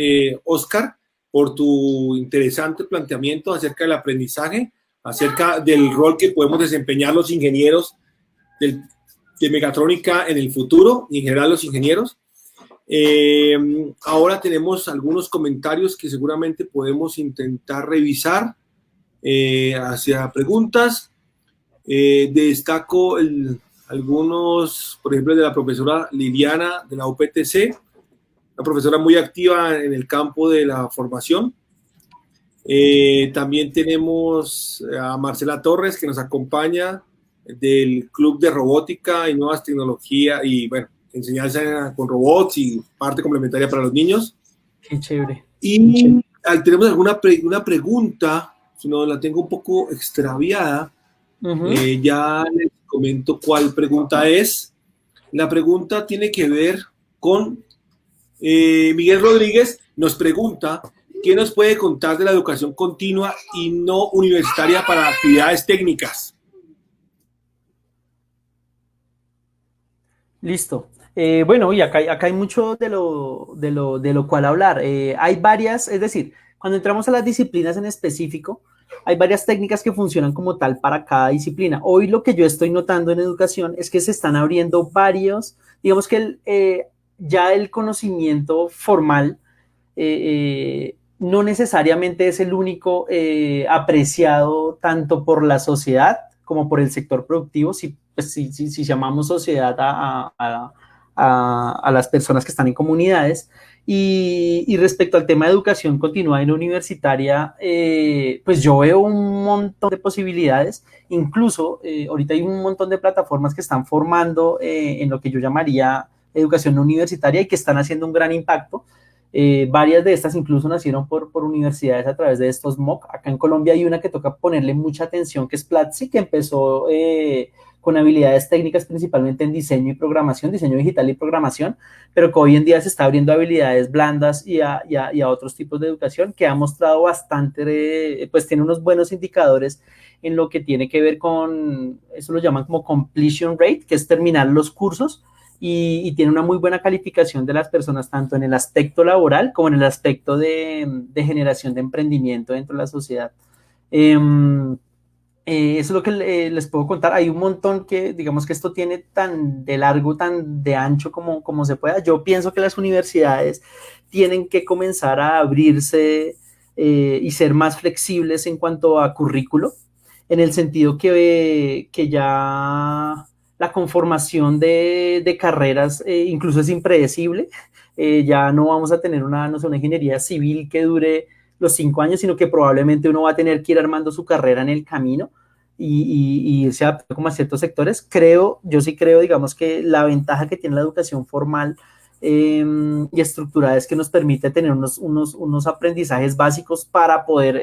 Oscar por tu interesante planteamiento acerca del aprendizaje, acerca del rol que podemos desempeñar los ingenieros de mecatrónica en el futuro y en general los ingenieros. Ahora tenemos algunos comentarios que seguramente podemos intentar revisar hacia preguntas. Destaco algunos, por ejemplo, de la profesora Liliana de la UPTC, una profesora muy activa en el campo de la formación. También tenemos a Marcela Torres, que nos acompaña del Club de Robótica y Nuevas Tecnologías y, bueno, enseñanza con robots y parte complementaria para los niños. Qué chévere. Y tenemos una pregunta, si no la tengo un poco extraviada. Ya les comento cuál pregunta es. La pregunta tiene que ver con Miguel Rodríguez. Nos pregunta qué nos puede contar de la educación continua y no universitaria para actividades técnicas. Listo. Bueno, y acá hay mucho de lo cual hablar. Hay varias, es decir, cuando entramos a las disciplinas en específico, hay varias técnicas que funcionan como tal para cada disciplina. Hoy lo que yo estoy notando en educación es que se están abriendo varios, digamos que ya el conocimiento formal no necesariamente es el único apreciado tanto por la sociedad como por el sector productivo, si llamamos sociedad a las personas que están en comunidades. Y respecto al tema de educación continua en universitaria, pues yo veo un montón de posibilidades. Incluso ahorita hay un montón de plataformas que están formando en lo que yo llamaría educación universitaria y que están haciendo un gran impacto. Varias de estas incluso nacieron por universidades a través de estos MOOC. Acá en Colombia hay una que toca ponerle mucha atención, que es Platzi, que empezó con habilidades técnicas principalmente en diseño y programación, diseño digital y programación, pero que hoy en día se está abriendo a habilidades blandas y a otros tipos de educación, que ha mostrado bastante, pues tiene unos buenos indicadores en lo que tiene que ver con, eso lo llaman como completion rate, que es terminar los cursos y tiene una muy buena calificación de las personas, tanto en el aspecto laboral como en el aspecto de generación de emprendimiento dentro de la sociedad. Eso es lo que les puedo contar. Hay un montón que, digamos que esto tiene tan de largo, tan de ancho como se pueda. Yo pienso que las universidades tienen que comenzar a abrirse y ser más flexibles en cuanto a currículo, en el sentido que ya la conformación de carreras incluso es impredecible. Ya no vamos a tener no sé, una ingeniería civil que dure los 5 años, sino que probablemente uno va a tener que ir armando su carrera en el camino y se adapta como a ciertos sectores. Yo sí creo, digamos, que la ventaja que tiene la educación formal y estructurada es que nos permite tener unos aprendizajes básicos para poder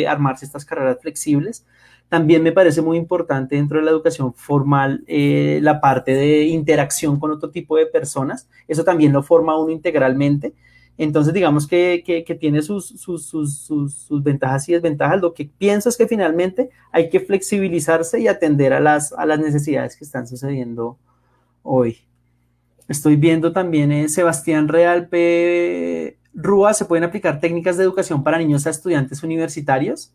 armarse estas carreras flexibles. También me parece muy importante dentro de la educación formal la parte de interacción con otro tipo de personas. Eso también lo forma uno integralmente. Entonces, digamos que tiene sus ventajas y desventajas. Lo que pienso es que finalmente hay que flexibilizarse y atender a las necesidades que están sucediendo hoy. Estoy viendo también Sebastián Real P. Rúa, ¿se pueden aplicar técnicas de educación para niños a estudiantes universitarios?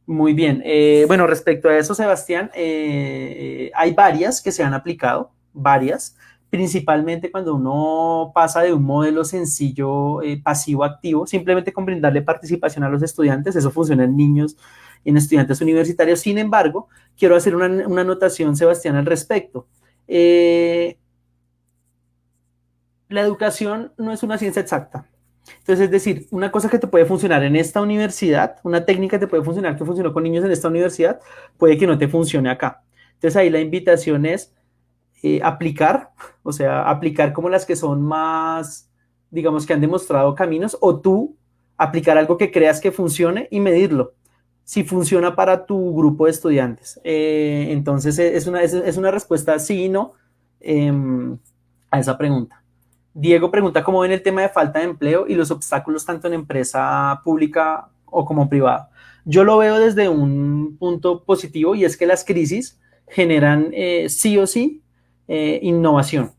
Muy bien. Bueno, respecto a eso, Sebastián, hay varias que se han aplicado, varias, principalmente cuando uno pasa de un modelo sencillo pasivo-activo, simplemente con brindarle participación a los estudiantes. Eso funciona en niños y en estudiantes universitarios. Sin embargo, quiero hacer una anotación, Sebastián, al respecto. La educación no es una ciencia exacta. Entonces, es decir, una cosa que te puede funcionar en esta universidad, una técnica que te puede funcionar, que funcionó con niños en esta universidad, puede que no te funcione acá. Entonces, ahí la invitación es aplicar, o sea, aplicar como las que son más, digamos, que han demostrado caminos, o tú aplicar algo que creas que funcione y medirlo, si funciona para tu grupo de estudiantes. Entonces, es una respuesta sí y no a esa pregunta. Diego pregunta cómo ven el tema de falta de empleo y los obstáculos tanto en empresa pública o como privada. Yo lo veo desde un punto positivo y es que las crisis generan sí o sí innovación.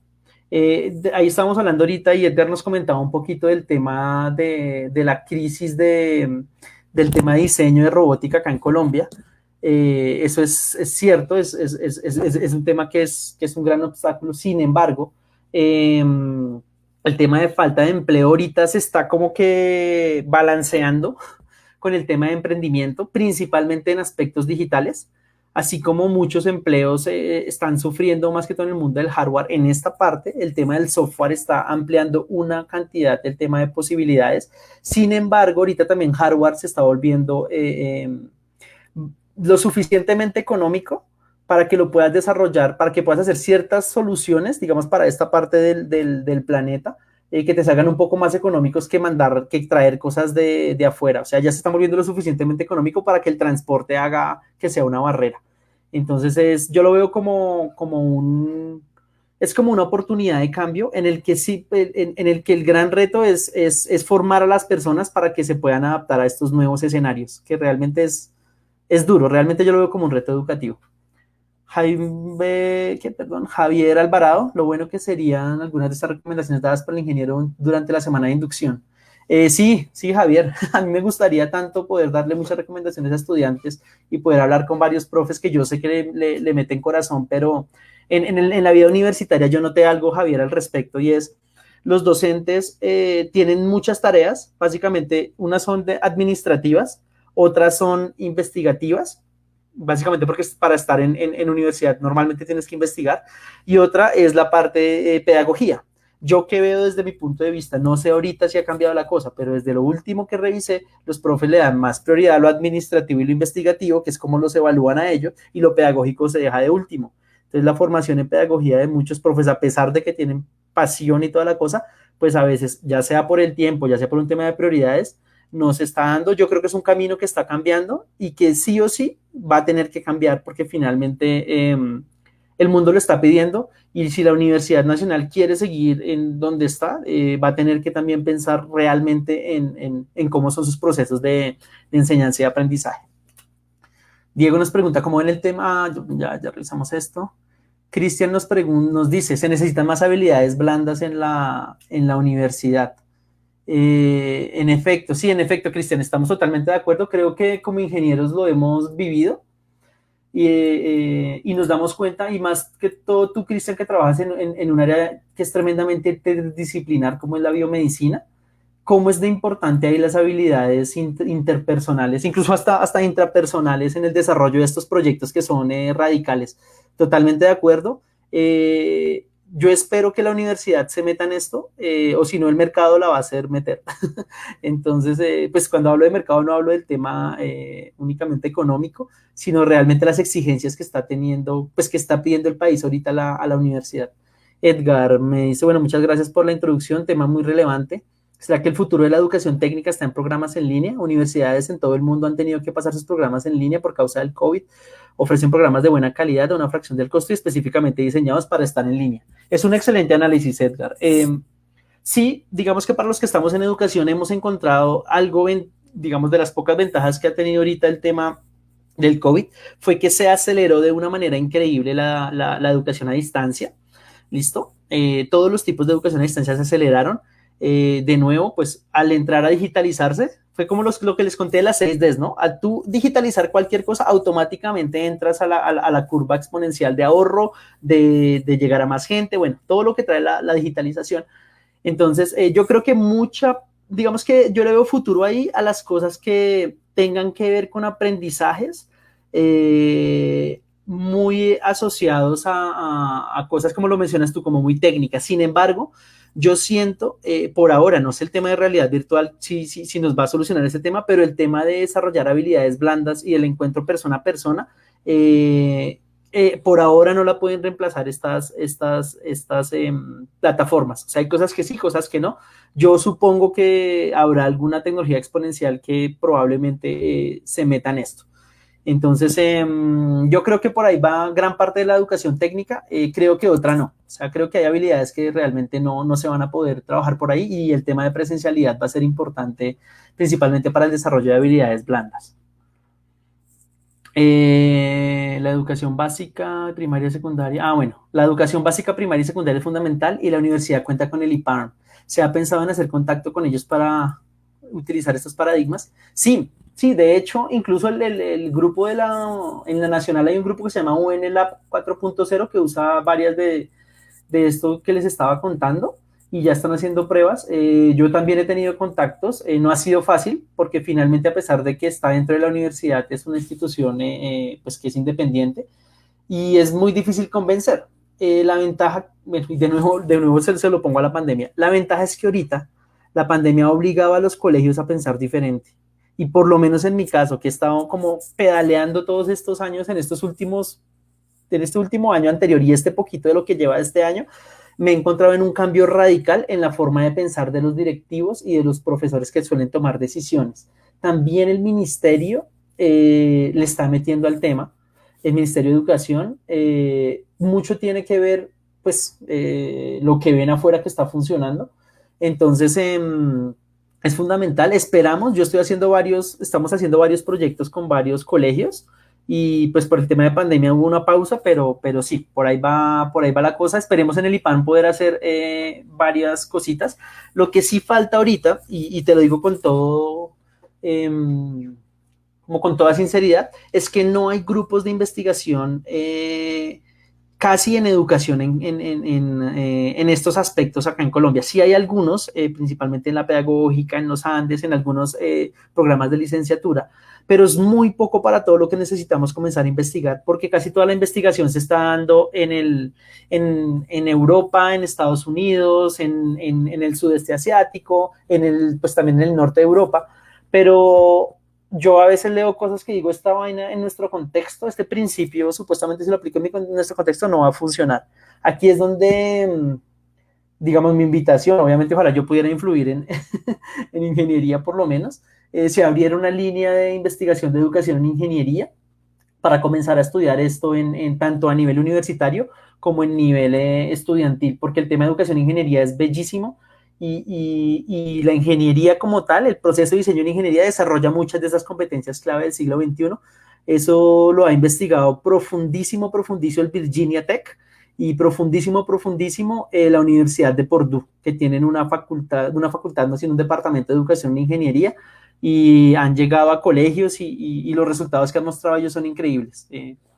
Ahí estamos hablando ahorita y Edgar nos comentaba un poquito del tema de la crisis del tema de diseño de robótica acá en Colombia. Eso es cierto, es un tema que es un gran obstáculo. Sin embargo, el tema de falta de empleo ahorita se está como que balanceando con el tema de emprendimiento, principalmente en aspectos digitales, así como muchos empleos están sufriendo más que todo en el mundo del hardware. En esta parte, el tema del software está ampliando una cantidad del tema de posibilidades. Sin embargo, ahorita también hardware se está volviendo lo suficientemente económico para que lo puedas desarrollar, para que puedas hacer ciertas soluciones, digamos, para esta parte del planeta, que te salgan un poco más económicos que traer cosas de afuera. O sea, ya se está volviendo lo suficientemente económico para que el transporte haga que sea una barrera. Entonces, yo lo veo es como una oportunidad de cambio en el que sí, en el que el gran reto es formar a las personas para que se puedan adaptar a estos nuevos escenarios, que realmente es duro. Realmente yo lo veo como un reto educativo. Javier Alvarado, lo bueno que serían algunas de estas recomendaciones dadas por el ingeniero durante la semana de inducción. Sí, Javier, a mí me gustaría tanto poder darle muchas recomendaciones a estudiantes y poder hablar con varios profes que yo sé que le meten corazón, pero en la vida universitaria yo noté algo, Javier, al respecto, y es los docentes tienen muchas tareas, básicamente unas son administrativas, otras son investigativas, básicamente porque para estar en universidad normalmente tienes que investigar, y otra es la parte de pedagogía. Yo que veo desde mi punto de vista, no sé ahorita si ha cambiado la cosa, pero desde lo último que revisé, los profes le dan más prioridad a lo administrativo y lo investigativo, que es como los evalúan a ellos, y lo pedagógico se deja de último. Entonces la formación en pedagogía de muchos profes, a pesar de que tienen pasión y toda la cosa, pues a veces, ya sea por el tiempo, ya sea por un tema de prioridades, no se está dando. Yo creo que es un camino que está cambiando y que sí o sí va a tener que cambiar porque finalmente el mundo lo está pidiendo, y si la Universidad Nacional quiere seguir en donde está, va a tener que también pensar realmente en cómo son sus procesos de enseñanza y aprendizaje. Diego nos pregunta cómo ven el tema, ya revisamos esto. Cristian nos dice, se necesitan más habilidades blandas en la universidad. En efecto, sí, en efecto, Cristian, estamos totalmente de acuerdo. Creo que como ingenieros lo hemos vivido y nos damos cuenta, y más que todo tú, Cristian, que trabajas en un área que es tremendamente interdisciplinar como es la biomedicina, cómo es de importante ahí las habilidades interpersonales, incluso hasta intrapersonales en el desarrollo de estos proyectos que son radicales. Totalmente de acuerdo. Yo espero que la universidad se meta en esto, o si no, el mercado la va a hacer meter. Entonces, pues cuando hablo de mercado no hablo del tema únicamente económico, sino realmente las exigencias que está teniendo, pues que está pidiendo el país ahorita a la universidad. Edgar me dice, bueno, muchas gracias por la introducción, tema muy relevante. ¿Será que el futuro de la educación técnica está en programas en línea? Universidades en todo el mundo han tenido que pasar sus programas en línea por causa del COVID. Ofrecen programas de buena calidad a una fracción del costo y específicamente diseñados para estar en línea. Es un excelente análisis, Edgar. Sí, digamos que para los que estamos en educación hemos encontrado algo, digamos, de las pocas ventajas que ha tenido ahorita el tema del COVID, fue que se aceleró de una manera increíble la educación a distancia. ¿Listo? Todos los tipos de educación a distancia se aceleraron. De nuevo, pues al entrar a digitalizarse, fue como lo que les conté de las 6Ds, ¿no? Al tú digitalizar cualquier cosa, automáticamente entras a la curva exponencial de ahorro, de llegar a más gente, bueno, todo lo que trae la digitalización. Entonces, yo creo que digamos que yo le veo futuro ahí a las cosas que tengan que ver con aprendizajes, muy asociados a cosas como lo mencionas tú, como muy técnicas. Sin embargo, yo siento, por ahora, no sé el tema de realidad virtual, si nos va a solucionar ese tema, pero el tema de desarrollar habilidades blandas y el encuentro persona a persona, por ahora no la pueden reemplazar estas plataformas. O sea, hay cosas que sí, cosas que no. Yo supongo que habrá alguna tecnología exponencial que probablemente se meta en esto. Entonces, yo creo que por ahí va gran parte de la educación técnica, creo que otra no. O sea, creo que hay habilidades que realmente no se van a poder trabajar por ahí y el tema de presencialidad va a ser importante principalmente para el desarrollo de habilidades blandas. La educación básica, primaria y secundaria. Bueno, la educación básica, primaria y secundaria es fundamental y la universidad cuenta con el IPARM. ¿Se ha pensado en hacer contacto con ellos para utilizar estos paradigmas? Sí, de hecho, incluso el grupo en la nacional hay un grupo que se llama UN Lab 4.0 que usa varias de esto que les estaba contando y ya están haciendo pruebas. Yo también he tenido contactos, no ha sido fácil porque finalmente a pesar de que está dentro de la universidad es una institución pues que es independiente y es muy difícil convencer. La ventaja, y de nuevo se lo pongo a la pandemia, la ventaja es que ahorita la pandemia obligaba a los colegios a pensar diferente. Y por lo menos en mi caso, que he estado como pedaleando todos estos años en este último año anterior y este poquito de lo que lleva este año, me he encontrado en un cambio radical en la forma de pensar de los directivos y de los profesores que suelen tomar decisiones. También el ministerio le está metiendo al tema, el Ministerio de Educación, mucho tiene que ver, pues, lo que ven afuera que está funcionando. Entonces, es fundamental. Esperamos, estamos haciendo varios proyectos con varios colegios y pues por el tema de pandemia hubo una pausa, pero sí, por ahí va la cosa. Esperemos en el IPAN poder hacer varias cositas. Lo que sí falta ahorita, y te lo digo con todo, como con toda sinceridad, es que no hay grupos de investigación casi en educación en estos aspectos acá en Colombia. Sí hay algunos, principalmente en la pedagógica, en los Andes, en algunos programas de licenciatura, pero es muy poco para todo lo que necesitamos comenzar a investigar, porque casi toda la investigación se está dando en Europa, en Estados Unidos, en el sudeste asiático, pues también en el norte de Europa, pero yo a veces leo cosas que digo, esta vaina en nuestro contexto, este principio, supuestamente si lo aplico en nuestro contexto no va a funcionar. Aquí es donde, digamos, mi invitación, obviamente ojalá yo pudiera influir en ingeniería por lo menos, se abriera una línea de investigación de educación en ingeniería para comenzar a estudiar esto tanto a nivel universitario como en nivel estudiantil, porque el tema de educación e ingeniería es bellísimo. Y la ingeniería como tal, el proceso de diseño en ingeniería desarrolla muchas de esas competencias clave del siglo XXI. Eso lo ha investigado profundísimo el Virginia Tech y profundísimo, la Universidad de Purdue, que tienen una facultad, no, sino un departamento de educación e ingeniería, y han llegado a colegios y los resultados que han mostrado ellos son increíbles.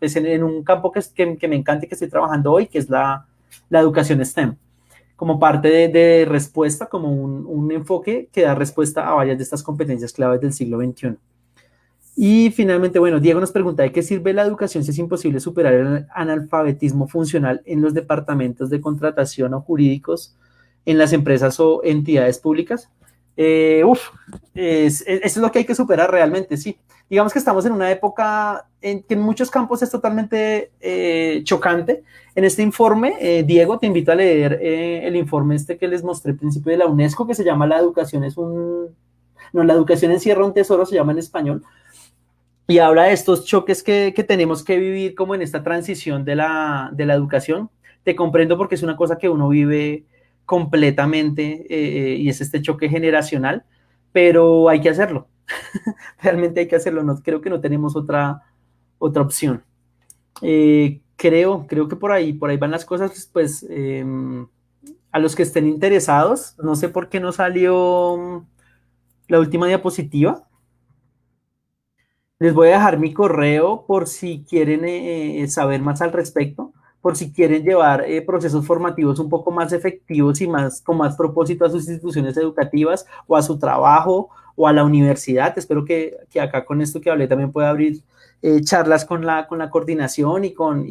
Es en un campo que me encanta y que estoy trabajando hoy, que es la educación STEM, como parte de respuesta, como un enfoque que da respuesta a varias de estas competencias claves del siglo XXI. Y finalmente, bueno, Diego nos pregunta: ¿de qué sirve la educación si es imposible superar el analfabetismo funcional en los departamentos de contratación o jurídicos en las empresas o entidades públicas? Eso es lo que hay que superar realmente, sí. Digamos que estamos en una época en que en muchos campos es totalmente chocante. En este informe, Diego, te invito a leer el informe que les mostré al principio de la UNESCO, que se llama La educación la educación encierra un tesoro, se llama en español, y habla de estos choques que tenemos que vivir como en esta transición de la educación. Te comprendo porque es una cosa que uno vive completamente y es este choque generacional, pero hay que hacerlo. Realmente hay que hacerlo. No, creo que no tenemos otra opción. Creo que por ahí van las cosas. Pues a los que estén interesados, no sé por qué no salió la última diapositiva. Les voy a dejar mi correo por si quieren saber más al respecto, por si quieren llevar procesos formativos un poco más efectivos y con más propósito a sus instituciones educativas o a su trabajo o a la universidad. Espero que acá con esto que hablé también pueda abrir charlas con la coordinación y con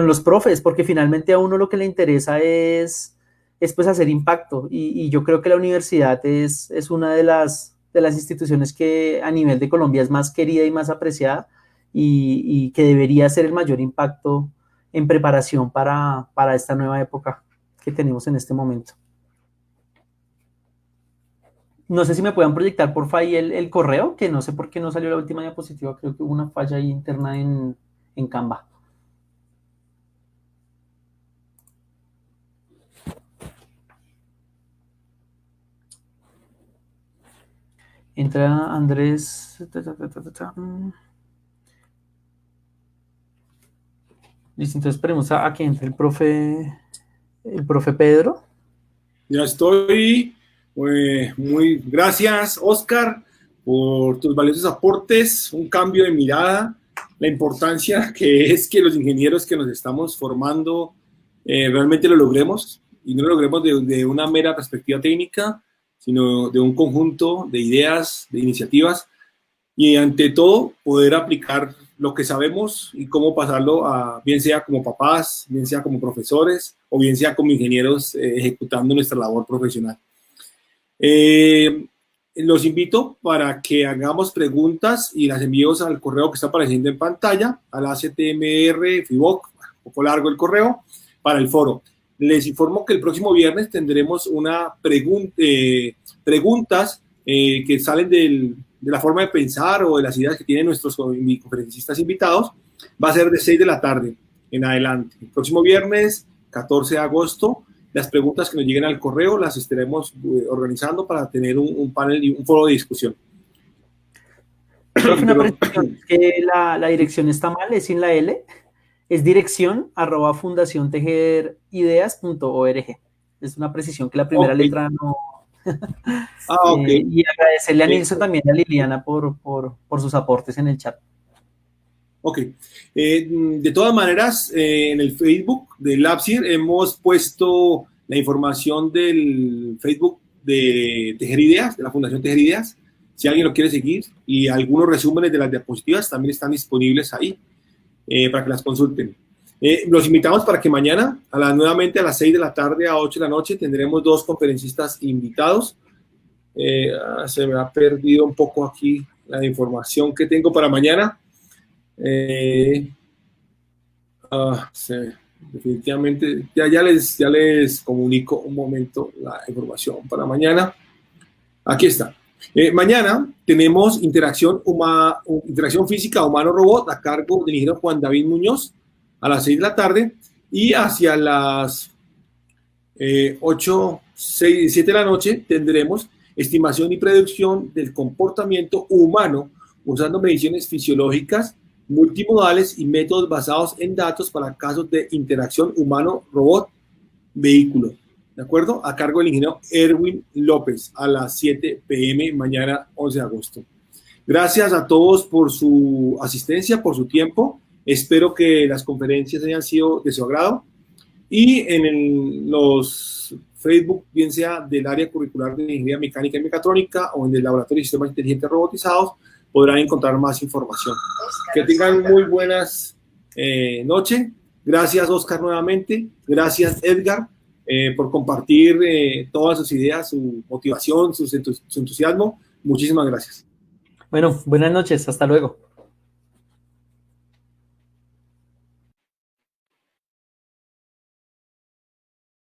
los profes, porque finalmente a uno lo que le interesa es pues hacer impacto, y yo creo que la universidad es una de las instituciones que a nivel de Colombia es más querida y más apreciada, y que debería ser el mayor impacto en preparación para esta nueva época que tenemos en este momento. No sé si me puedan proyectar porfa ahí el correo, que no sé por qué no salió la última diapositiva. Creo que hubo una falla ahí interna en Canva. Entra Andrés. Listo, entonces esperemos a que entre el profe Pedro. Ya estoy. Muy gracias, Oscar, por tus valiosos aportes, un cambio de mirada, la importancia que es que los ingenieros que nos estamos formando realmente lo logremos, y no lo logremos de una mera perspectiva técnica, sino de un conjunto de ideas, de iniciativas, y ante todo poder aplicar lo que sabemos y cómo pasarlo bien sea como papás, bien sea como profesores o bien sea como ingenieros ejecutando nuestra labor profesional. Los invito para que hagamos preguntas y las envíos al correo que está apareciendo en pantalla, al ACTMR, FIBOC, un poco largo el correo, para el foro. Les informo que el próximo viernes tendremos una preguntas que salen de la forma de pensar o de las ideas que tienen nuestros conferencistas invitados. Va a ser de 6 de la tarde en adelante. El próximo viernes, 14 de agosto, las preguntas que nos lleguen al correo las estaremos organizando para tener un panel y un foro de discusión. Profe, una precisión, que la dirección está mal, es sin la L, es dirección@fundaciontejerideas.org. Es una precisión que la primera letra no... Okay. Y agradecerle a Nilson también y a Liliana por sus aportes en el chat. Ok. De todas maneras, en el Facebook de Labsir hemos puesto la información del Facebook de Tejer Ideas, de la Fundación Tejer Ideas. Si alguien lo quiere seguir, y algunos resúmenes de las diapositivas también están disponibles ahí para que las consulten. Los invitamos para que mañana, nuevamente a las 6 de la tarde a 8 de la noche, tendremos 2 conferencistas invitados. Se me ha perdido un poco aquí la información que tengo para mañana. Sí, definitivamente ya les comunico un momento la información para mañana. Aquí está. Mañana tenemos interacción física humano-robot a cargo del ingeniero Juan David Muñoz a las 6 de la tarde, y hacia las 8, 6, 7 de la noche tendremos estimación y predicción del comportamiento humano usando mediciones fisiológicas multimodales y métodos basados en datos para casos de interacción humano-robot-vehículo. ¿De acuerdo? A cargo del ingeniero Erwin López a las 7 p.m. mañana 11 de agosto. Gracias a todos por su asistencia, por su tiempo. Espero que las conferencias hayan sido de su agrado. Y en los Facebook, bien sea del área curricular de Ingeniería Mecánica y Mecatrónica o en el Laboratorio de Sistemas Inteligentes Robotizados, podrán encontrar más información. Que tengan muy buenas noches. Gracias, Oscar, nuevamente. Gracias, Edgar, por compartir todas sus ideas, su motivación, su entusiasmo. Muchísimas gracias. Bueno, buenas noches. Hasta luego.